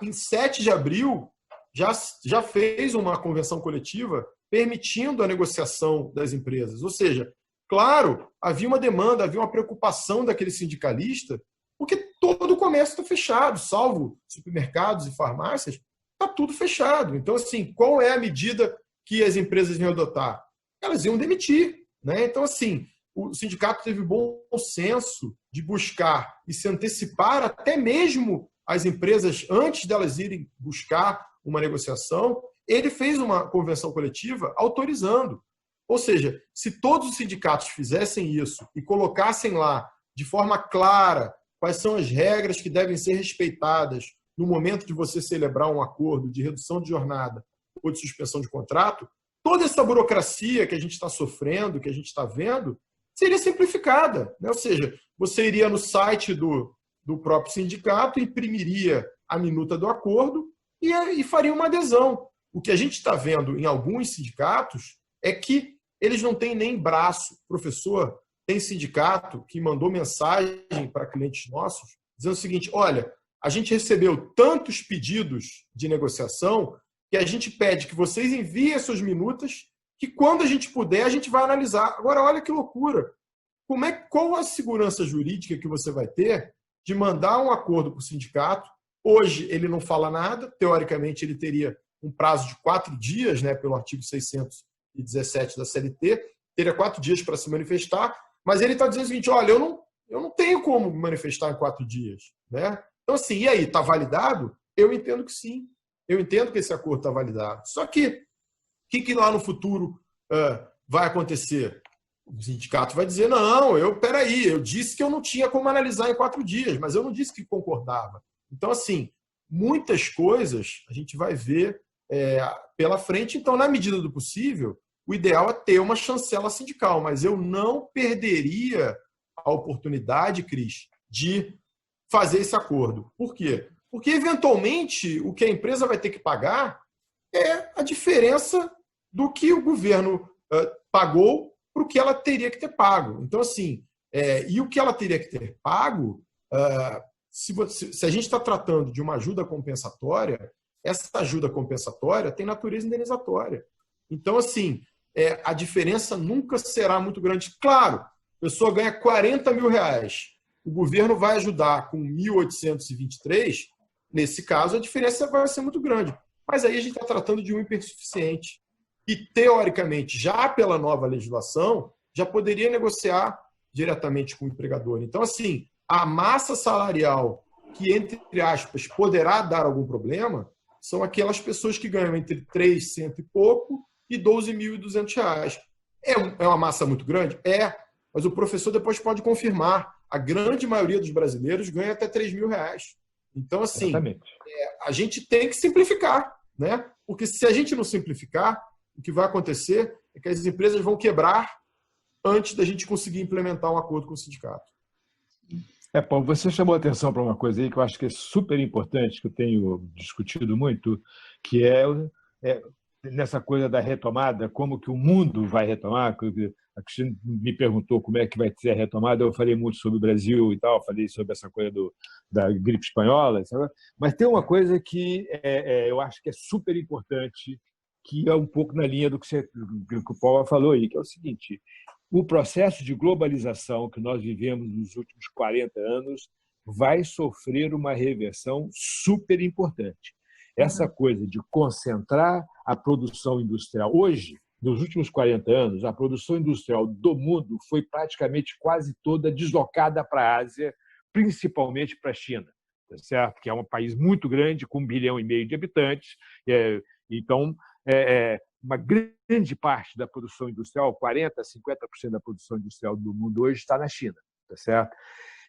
em 7 de abril, já fez uma convenção coletiva permitindo a negociação das empresas. Ou seja, claro, havia uma demanda, havia uma preocupação daquele sindicalista, porque todo o comércio está fechado, salvo supermercados e farmácias, está tudo fechado. Então, assim, qual é a medida que as empresas iam adotar? Elas iam demitir, né? Então, assim, o sindicato teve bom senso de buscar e se antecipar até mesmo as empresas, antes delas irem buscar uma negociação, ele fez uma convenção coletiva autorizando. Ou seja, se todos os sindicatos fizessem isso e colocassem lá de forma clara quais são as regras que devem ser respeitadas no momento de você celebrar um acordo de redução de jornada ou de suspensão de contrato, toda essa burocracia que a gente está sofrendo, que a gente está vendo, seria simplificada, né? Ou seja, você iria no site do do próprio sindicato, imprimiria a minuta do acordo e faria uma adesão. O que a gente está vendo em alguns sindicatos é que eles não têm nem braço. Professor, tem sindicato que mandou mensagem para clientes nossos dizendo o seguinte: olha, a gente recebeu tantos pedidos de negociação que a gente pede que vocês enviem as suas minutas, que quando a gente puder, a gente vai analisar. Agora, olha que loucura. Qual a segurança jurídica que você vai ter de mandar um acordo para o sindicato? Hoje ele não fala nada, teoricamente ele teria um prazo de 4 dias, né, pelo artigo 617 da CLT, teria 4 dias para se manifestar, mas ele está dizendo o seguinte: olha, eu não tenho como me manifestar em 4 dias. Né? Então, assim, e aí, está validado? Eu entendo que sim. Eu entendo que esse acordo está validado. Só que, o que lá no futuro vai acontecer? O sindicato vai dizer: não, peraí, eu disse que eu não tinha como analisar em 4 dias, mas eu não disse que concordava. Então, assim, muitas coisas a gente vai ver pela frente. Então, na medida do possível, o ideal é ter uma chancela sindical, mas eu não perderia a oportunidade, Cris, de fazer esse acordo. Por quê? Porque, eventualmente, o que a empresa vai ter que pagar é a diferença do que o governo pagou para o que ela teria que ter pago. Então, assim, e o que ela teria que ter pago, se a gente está tratando de uma ajuda compensatória, essa ajuda compensatória tem natureza indenizatória. Então, assim, a diferença nunca será muito grande. Claro, a pessoa ganha 40 mil reais, o governo vai ajudar com 1.823, nesse caso a diferença vai ser muito grande. Mas aí a gente está tratando de um hipersuficiente. E, teoricamente, já pela nova legislação, já poderia negociar diretamente com o empregador. Então, assim, a massa salarial que, entre aspas, poderá dar algum problema são aquelas pessoas que ganham entre 300 e pouco e 12.200 reais. É uma massa muito grande? Mas o professor depois pode confirmar. A grande maioria dos brasileiros ganha até 3 mil reais. Então, assim, a gente tem que simplificar, né? Porque se a gente não simplificar, o que vai acontecer é que as empresas vão quebrar antes da gente conseguir implementar um acordo com o sindicato. Paulo, você chamou a atenção para uma coisa aí que eu acho que é super importante, que eu tenho discutido muito, que é nessa coisa da retomada, como que o mundo vai retomar. A Cristina me perguntou como é que vai ser a retomada, eu falei muito sobre o Brasil e tal, falei sobre essa coisa da gripe espanhola, sabe? Mas tem uma coisa que eu acho que é super importante, que é um pouco na linha do que o Paulo falou aí, que é o seguinte: o processo de globalização que nós vivemos nos últimos 40 anos vai sofrer uma reversão super importante. Essa coisa de concentrar a produção industrial. Hoje, nos últimos 40 anos, a produção industrial do mundo foi praticamente quase toda deslocada para a Ásia, principalmente para a China, tá certo? Que é um país muito grande, com 1,5 bilhão de habitantes. Então, uma grande parte da produção industrial, 40% a 50% da produção industrial do mundo hoje está na China, tá certo?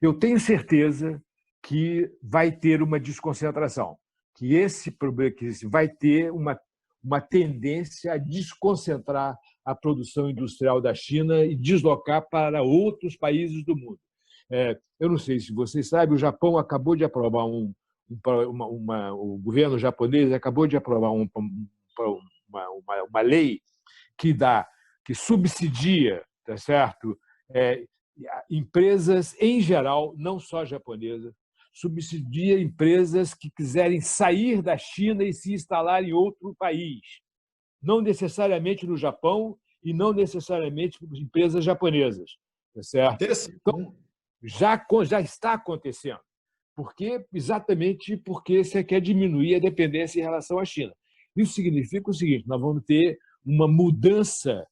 Eu tenho certeza que vai ter uma desconcentração, que esse problema que vai ter uma tendência a desconcentrar a produção industrial da China e deslocar para outros países do mundo. Eu não sei se vocês sabem, o Japão acabou de aprovar o governo japonês acabou de aprovar uma lei que subsidia, tá certo? Empresas em geral, não só japonesas, subsidia empresas que quiserem sair da China e se instalar em outro país, não necessariamente no Japão e não necessariamente empresas japonesas, tá certo? Então, já está acontecendo. Exatamente porque você quer diminuir a dependência em relação à China. Isso significa o seguinte: nós vamos ter uma mudança,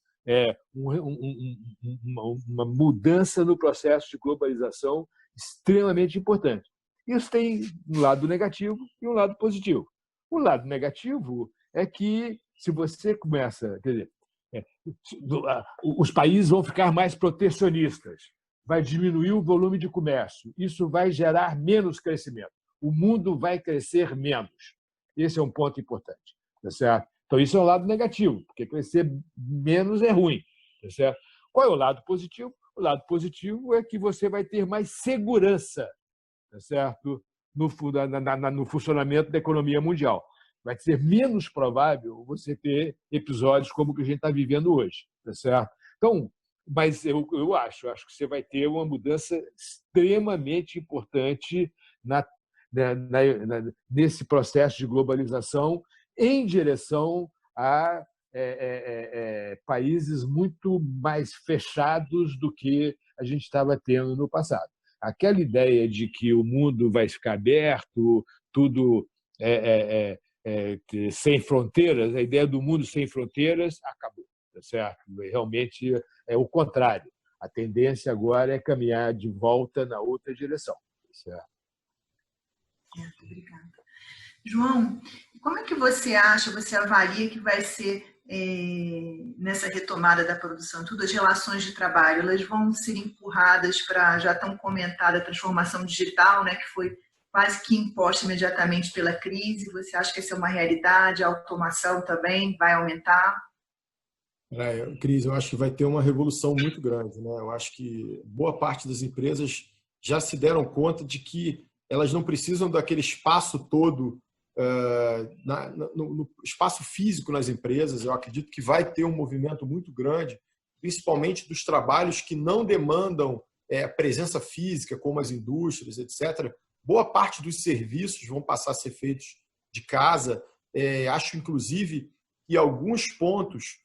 uma mudança no processo de globalização extremamente importante. Isso tem um lado negativo e um lado positivo. O lado negativo é que, se você começa, quer dizer, os países vão ficar mais protecionistas, vai diminuir o volume de comércio, isso vai gerar menos crescimento. O mundo vai crescer menos. Esse é um ponto importante, tá certo? Então, isso é um lado negativo, porque crescer menos é ruim, tá certo? Qual é o lado positivo? O lado positivo é que você vai ter mais segurança, tá certo? No funcionamento da economia mundial. Vai ser menos provável você ter episódios como o que a gente está vivendo hoje, tá certo? Então, mas eu acho que você vai ter uma mudança extremamente importante nesse processo de globalização em direção a países muito mais fechados do que a gente estava tendo no passado. Aquela ideia de que o mundo vai ficar aberto, tudo sem fronteiras, a ideia do mundo sem fronteiras acabou, tá certo? Realmente é o contrário. A tendência agora é caminhar de volta na outra direção, tá certo? Obrigada. João, como é que você acha, você avalia que vai ser nessa retomada da produção, tudo as relações de trabalho, elas vão ser empurradas para já tão comentada transformação digital, né, que foi quase que imposta imediatamente pela crise? Você acha que essa é uma realidade? A automação também vai aumentar? Cris, eu acho que vai ter uma revolução muito grande, né? Eu acho que boa parte das empresas já se deram conta de que elas não precisam daquele espaço todo no espaço físico nas empresas. Eu acredito que vai ter um movimento muito grande, principalmente dos trabalhos que não demandam presença física, como as indústrias, etc. Boa parte dos serviços vão passar a ser feitos de casa. Acho, inclusive, que alguns pontos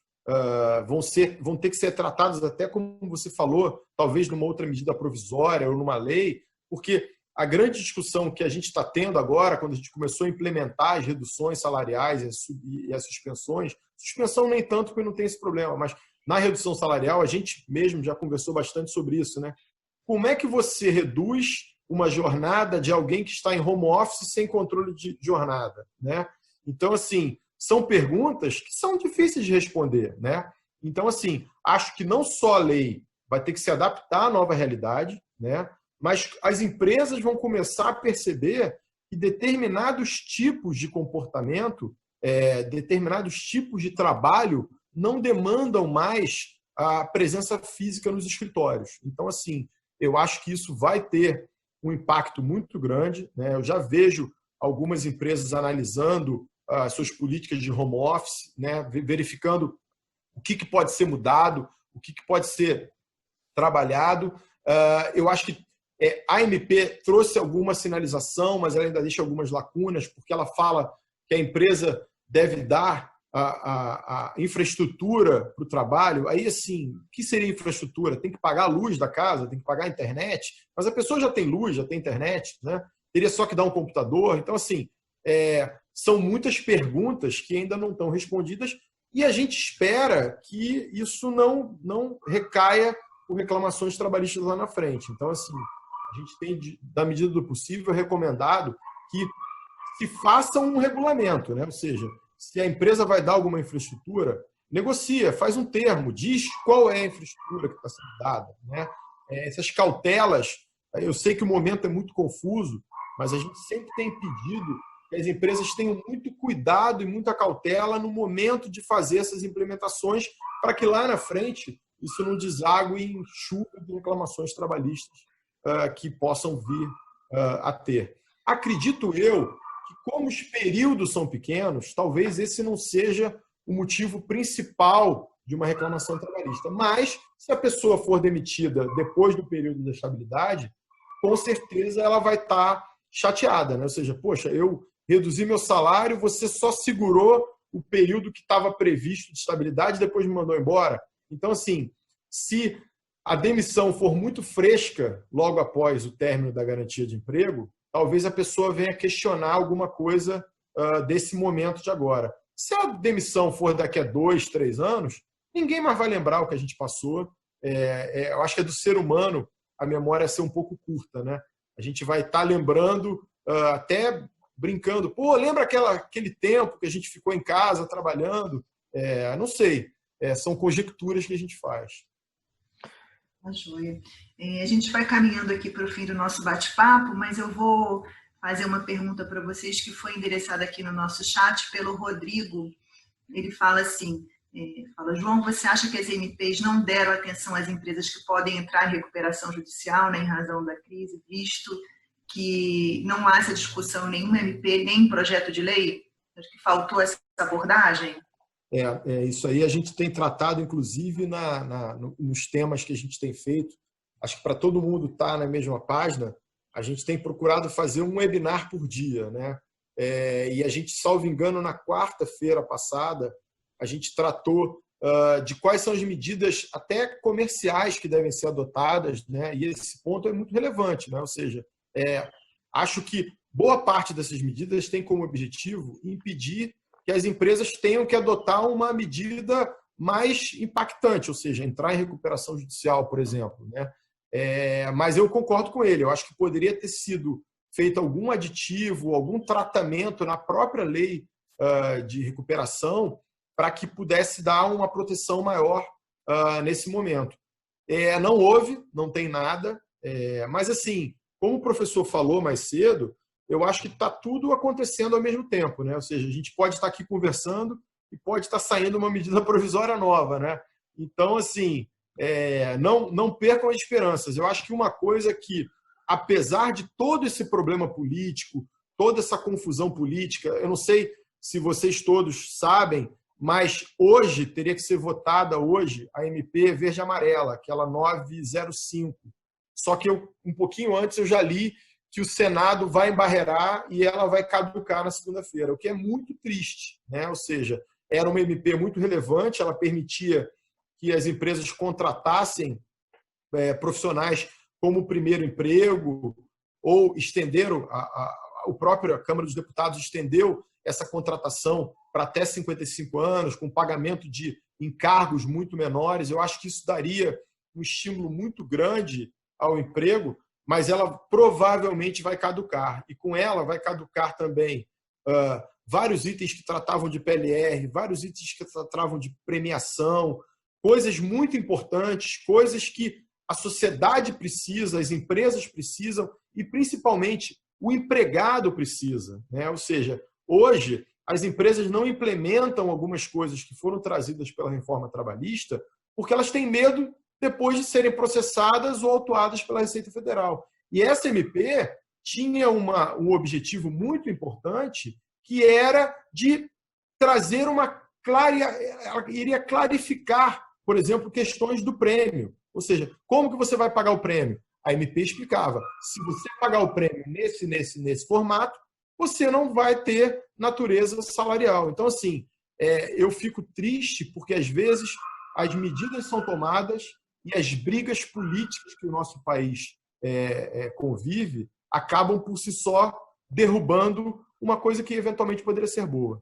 vão ter que ser tratados até, como você falou, talvez numa outra medida provisória ou numa lei, porque a grande discussão que a gente está tendo agora, quando a gente começou a implementar as reduções salariais e as suspensões, suspensão nem tanto porque não tem esse problema, mas na redução salarial a gente mesmo já conversou bastante sobre isso, né? Como é que você reduz uma jornada de alguém que está em home office sem controle de jornada, né? Então, assim, são perguntas que são difíceis de responder, né? Então, assim, acho que não só a lei vai ter que se adaptar à nova realidade, né? Mas as empresas vão começar a perceber que determinados tipos de comportamento, determinados tipos de trabalho não demandam mais a presença física nos escritórios. Então, assim, eu acho que isso vai ter um impacto muito grande, né? Eu já vejo algumas empresas analisando as suas políticas de home office, né? Verificando o que pode ser mudado, o que pode ser trabalhado. Eu acho que a AMP trouxe alguma sinalização, mas ela ainda deixa algumas lacunas, porque ela fala que a empresa deve dar a infraestrutura para o trabalho. Aí, assim, o que seria infraestrutura? Tem que pagar a luz da casa, tem que pagar a internet, mas a pessoa já tem luz, já tem internet, né? Teria só que dar um computador. Então, assim, são muitas perguntas que ainda não estão respondidas e a gente espera que isso não recaia por reclamações trabalhistas lá na frente. Então, assim, a gente tem, da medida do possível, recomendado que se faça um regulamento, né? Ou seja, se a empresa vai dar alguma infraestrutura, negocia, faz um termo, diz qual é a infraestrutura que está sendo dada, né? Essas cautelas, eu sei que o momento é muito confuso, mas a gente sempre tem pedido que as empresas tenham muito cuidado e muita cautela no momento de fazer essas implementações, para que lá na frente isso não desague em chuva de reclamações trabalhistas que possam vir a ter. Acredito eu que, como os períodos são pequenos, talvez esse não seja o motivo principal de uma reclamação trabalhista. Mas, se a pessoa for demitida depois do período da estabilidade, com certeza ela vai estar chateada, né? Ou seja, poxa, eu reduzi meu salário, você só segurou o período que estava previsto de estabilidade e depois me mandou embora. Então, assim, se a demissão for muito fresca logo após o término da garantia de emprego, talvez a pessoa venha questionar alguma coisa desse momento de agora. Se a demissão for daqui a 2, 3 anos, ninguém mais vai lembrar o que a gente passou. Eu acho que é do ser humano a memória ser um pouco curta, né? A gente vai estar lembrando, até brincando, pô, lembra aquele tempo que a gente ficou em casa trabalhando? Não sei, são conjecturas que a gente faz. Tá joia. A gente vai caminhando aqui para o fim do nosso bate-papo, mas eu vou fazer uma pergunta para vocês que foi endereçada aqui no nosso chat pelo Rodrigo. Ele fala assim, João, você acha que as MPs não deram atenção às empresas que podem entrar em recuperação judicial, né, em razão da crise, visto que não há essa discussão em nenhuma MP, nem em projeto de lei? Acho que faltou essa abordagem. Isso aí a gente tem tratado, inclusive, nos temas que a gente tem feito. Acho que para todo mundo estar na mesma página, a gente tem procurado fazer um webinar por dia, né? E a gente, salvo engano, na quarta-feira passada, a gente tratou de quais são as medidas até comerciais que devem ser adotadas, né? E esse ponto é muito relevante, né? Ou seja, acho que boa parte dessas medidas tem como objetivo impedir que as empresas tenham que adotar uma medida mais impactante, ou seja, entrar em recuperação judicial, por exemplo, né? Mas eu concordo com ele. Eu acho que poderia ter sido feito algum aditivo, algum tratamento na própria lei de recuperação para que pudesse dar uma proteção maior nesse momento. Não houve, não tem nada, mas assim, como o professor falou mais cedo, eu acho que está tudo acontecendo ao mesmo tempo, né? Ou seja, a gente pode estar aqui conversando e pode estar saindo uma medida provisória nova, né? Então, assim, não percam as esperanças. Eu acho que uma coisa que, apesar de todo esse problema político, toda essa confusão política, eu não sei se vocês todos sabem, mas hoje teria que ser votada a MP verde amarela, aquela 905. Só que um pouquinho antes eu já li que o Senado vai embarrear e ela vai caducar na segunda-feira, o que é muito triste, né? Ou seja, era uma MP muito relevante, ela permitia que as empresas contratassem profissionais como primeiro emprego, ou estenderam, a própria Câmara dos Deputados estendeu essa contratação para até 55 anos, com pagamento de encargos muito menores. Eu acho que isso daria um estímulo muito grande ao emprego, mas ela provavelmente vai caducar. E com ela vai caducar também vários itens que tratavam de PLR, vários itens que tratavam de premiação, coisas muito importantes, coisas que a sociedade precisa, as empresas precisam e, principalmente, o empregado precisa, né? Ou seja, hoje, as empresas não implementam algumas coisas que foram trazidas pela reforma trabalhista porque elas têm medo depois de serem processadas ou autuadas pela Receita Federal. E essa MP tinha um objetivo muito importante, que era de trazer ela iria clarificar, por exemplo, questões do prêmio. Ou seja, como que você vai pagar o prêmio? A MP explicava, se você pagar o prêmio nesse formato, você não vai ter natureza salarial. Então, assim, eu fico triste porque, às vezes, as medidas são tomadas e as brigas políticas que o nosso país convive acabam, por si só, derrubando uma coisa que, eventualmente, poderia ser boa.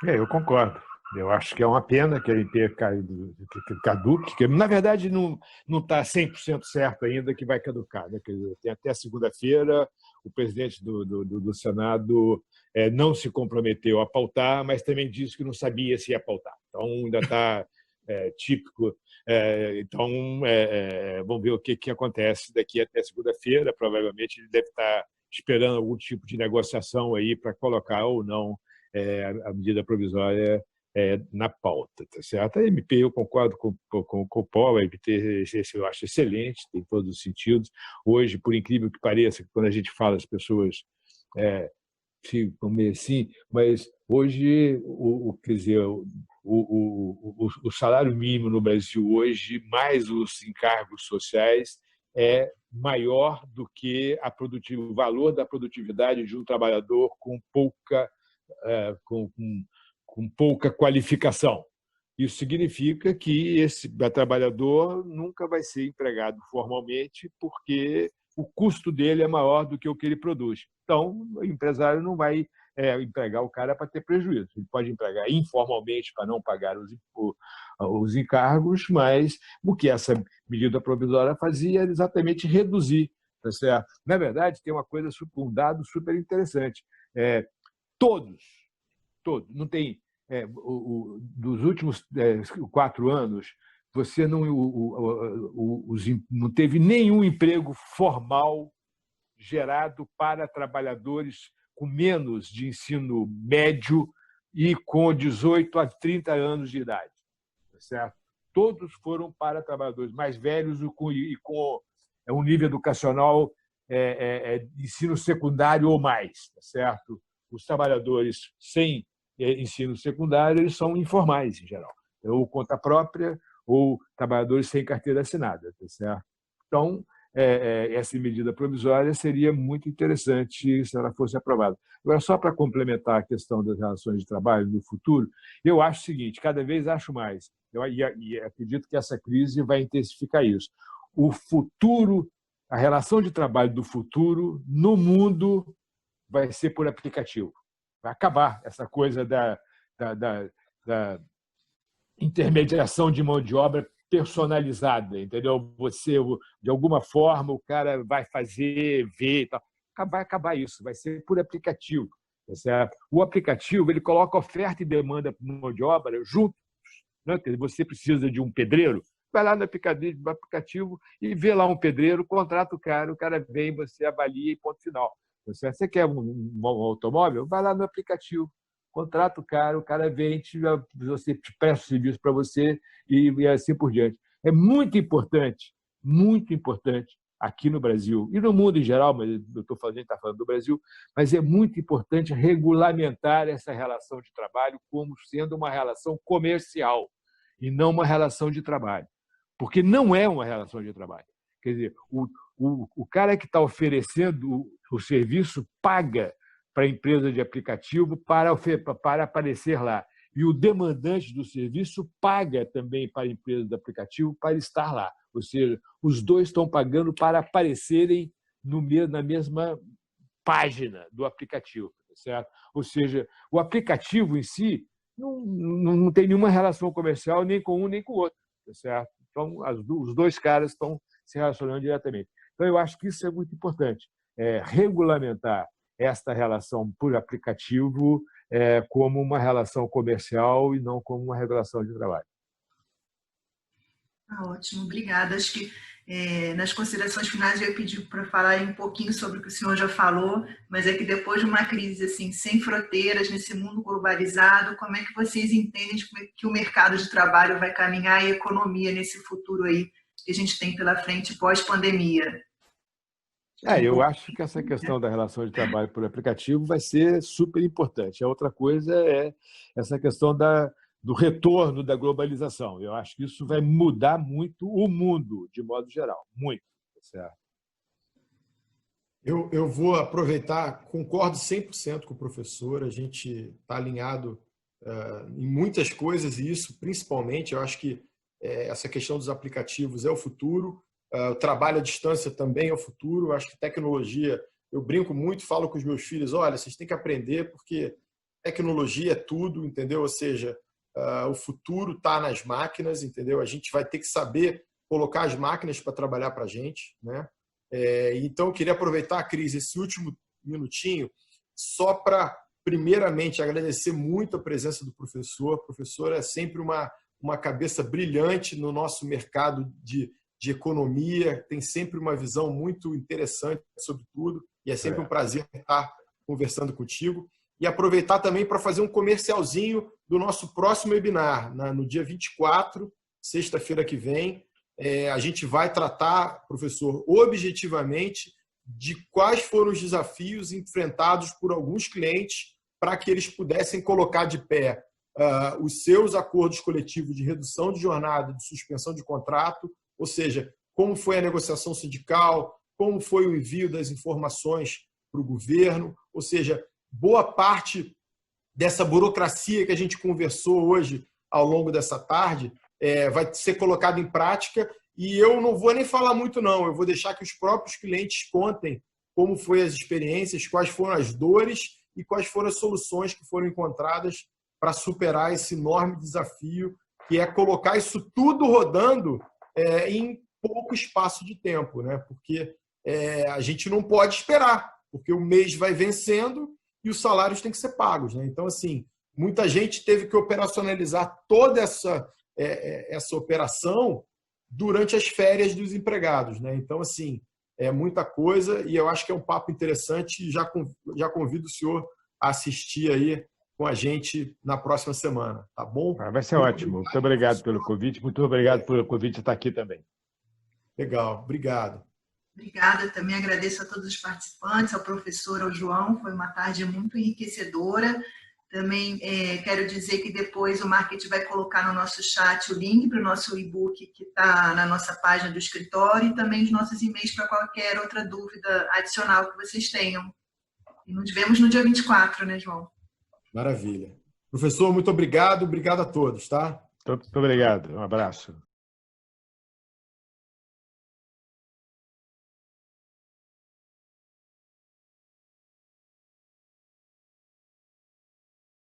Eu concordo. Eu acho que é uma pena que a MP caduque, que na verdade não está 100% certo ainda que vai caducar, né? Quer dizer, tem até segunda-feira, o presidente do Senado não se comprometeu a pautar, mas também disse que não sabia se ia pautar. Então ainda está típico. Então vamos ver o que acontece daqui até segunda-feira. Provavelmente ele deve estar esperando algum tipo de negociação aí para colocar ou não a medida provisória na pauta, tá certo? A MP, eu concordo com o Paulo, a MP eu acho excelente, tem todos os sentidos. Hoje, por incrível que pareça, quando a gente fala, as pessoas ficam meio assim, mas hoje, quer dizer, o salário mínimo no Brasil hoje, mais os encargos sociais, é maior do que o valor da produtividade de um trabalhador com pouca qualificação. Isso significa que esse trabalhador nunca vai ser empregado formalmente porque o custo dele é maior do que o que ele produz. Então, o empresário não vai empregar o cara para ter prejuízo. Ele pode empregar informalmente para não pagar os encargos, mas o que essa medida provisória fazia era exatamente reduzir. Tá certo? Na verdade, tem um dado super interessante. Todos, não tem dos últimos 4 anos, você não teve nenhum emprego formal gerado para trabalhadores com menos de ensino médio e com 18 a 30 anos de idade, tá certo? Todos foram para trabalhadores mais velhos e com é um nível educacional ensino secundário ou mais, tá certo? Os trabalhadores sem ensino secundário, eles são informais, em geral, ou conta própria, ou trabalhadores sem carteira assinada, tá certo? Então, essa medida provisória seria muito interessante se ela fosse aprovada. Agora, só para complementar a questão das relações de trabalho no futuro, eu acho o seguinte, cada vez acho mais, e acredito que essa crise vai intensificar isso. O futuro, a relação de trabalho do futuro no mundo vai ser por aplicativo. Vai acabar essa coisa da intermediação de mão de obra personalizada, entendeu? Você, de alguma forma, o cara vai fazer, ver e tal. Vai acabar isso, vai ser por aplicativo. Certo? O aplicativo ele coloca oferta e demanda por mão de obra juntos. Né? Você precisa de um pedreiro, vai lá no aplicativo e vê lá um pedreiro, contrata o cara vem, você avalia e ponto final. Você quer um automóvel? Vai lá no aplicativo, contrata o cara vem, você presta serviço para você e assim por diante. É muito importante aqui no Brasil e no mundo em geral, mas eu estou falando do Brasil, mas é muito importante regulamentar essa relação de trabalho como sendo uma relação comercial e não uma relação de trabalho, porque não é uma relação de trabalho. Quer dizer, o cara que está oferecendo o serviço paga para a empresa de aplicativo para aparecer lá. E o demandante do serviço paga também para a empresa de aplicativo para estar lá. Ou seja, os dois estão pagando para aparecerem na mesma página do aplicativo. Certo? Ou seja, o aplicativo em si não tem nenhuma relação comercial nem com um nem com o outro. Certo? Então, os dois caras estão se relacionando diretamente. Então, eu acho que isso é muito importante, regulamentar esta relação por aplicativo como uma relação comercial e não como uma relação de trabalho. Ótimo, obrigada. Acho que nas considerações finais eu ia pedir para falar um pouquinho sobre o que o senhor já falou, mas é que depois de uma crise assim, sem fronteiras, nesse mundo globalizado, como é que vocês entendem que o mercado de trabalho vai caminhar e a economia nesse futuro aí que a gente tem pela frente pós-pandemia? Eu acho que essa questão da relação de trabalho por aplicativo vai ser super importante. A outra coisa é essa questão do retorno da globalização. Eu acho que isso vai mudar muito o mundo, de modo geral. Muito. Certo? Eu vou aproveitar, concordo 100% com o professor, a gente está alinhado em muitas coisas e isso, principalmente, eu acho que essa questão dos aplicativos é o futuro. O trabalho à distância também é o futuro. Eu acho que tecnologia, eu brinco muito, falo com os meus filhos, olha, vocês têm que aprender porque tecnologia é tudo, entendeu? Ou seja, o futuro está nas máquinas, entendeu? A gente vai ter que saber colocar as máquinas para trabalhar para a gente, né? Então, eu queria aproveitar, Cris, esse último minutinho só para, primeiramente, agradecer muito a presença do professor. O professor é sempre uma cabeça brilhante no nosso mercado de economia, tem sempre uma visão muito interessante sobre tudo e é sempre um prazer estar conversando contigo. E aproveitar também para fazer um comercialzinho do nosso próximo webinar, no dia 24, sexta-feira que vem. A gente vai tratar, professor, objetivamente de quais foram os desafios enfrentados por alguns clientes para que eles pudessem colocar de pé os seus acordos coletivos de redução de jornada, de suspensão de contrato, ou seja, como foi a negociação sindical, como foi o envio das informações para o governo, ou seja, boa parte dessa burocracia que a gente conversou hoje ao longo dessa tarde vai ser colocada em prática e eu não vou nem falar muito não, eu vou deixar que os próprios clientes contem como foi as experiências, quais foram as dores e quais foram as soluções que foram encontradas para superar esse enorme desafio que é colocar isso tudo rodando em pouco espaço de tempo, né? Porque a gente não pode esperar, porque o mês vai vencendo e os salários têm que ser pagos, né? Então, assim, muita gente teve que operacionalizar toda essa operação durante as férias dos empregados, né? Então, assim, é muita coisa e eu acho que é um papo interessante e já convido o senhor a assistir aí com a gente na próxima semana, tá bom? Vai ser ótimo. Muito obrigado pelo convite. Muito obrigado pelo convite de estar aqui também. Legal, obrigado. Obrigada, também agradeço a todos os participantes, ao professor, ao João, foi uma tarde muito enriquecedora. Também quero dizer que depois o Marketing vai colocar no nosso chat o link para o nosso e-book que está na nossa página do escritório e também os nossos e-mails para qualquer outra dúvida adicional que vocês tenham. E nos vemos no dia 24, né, João? Maravilha. Professor, muito obrigado. Obrigado a todos, tá? Muito obrigado. Um abraço.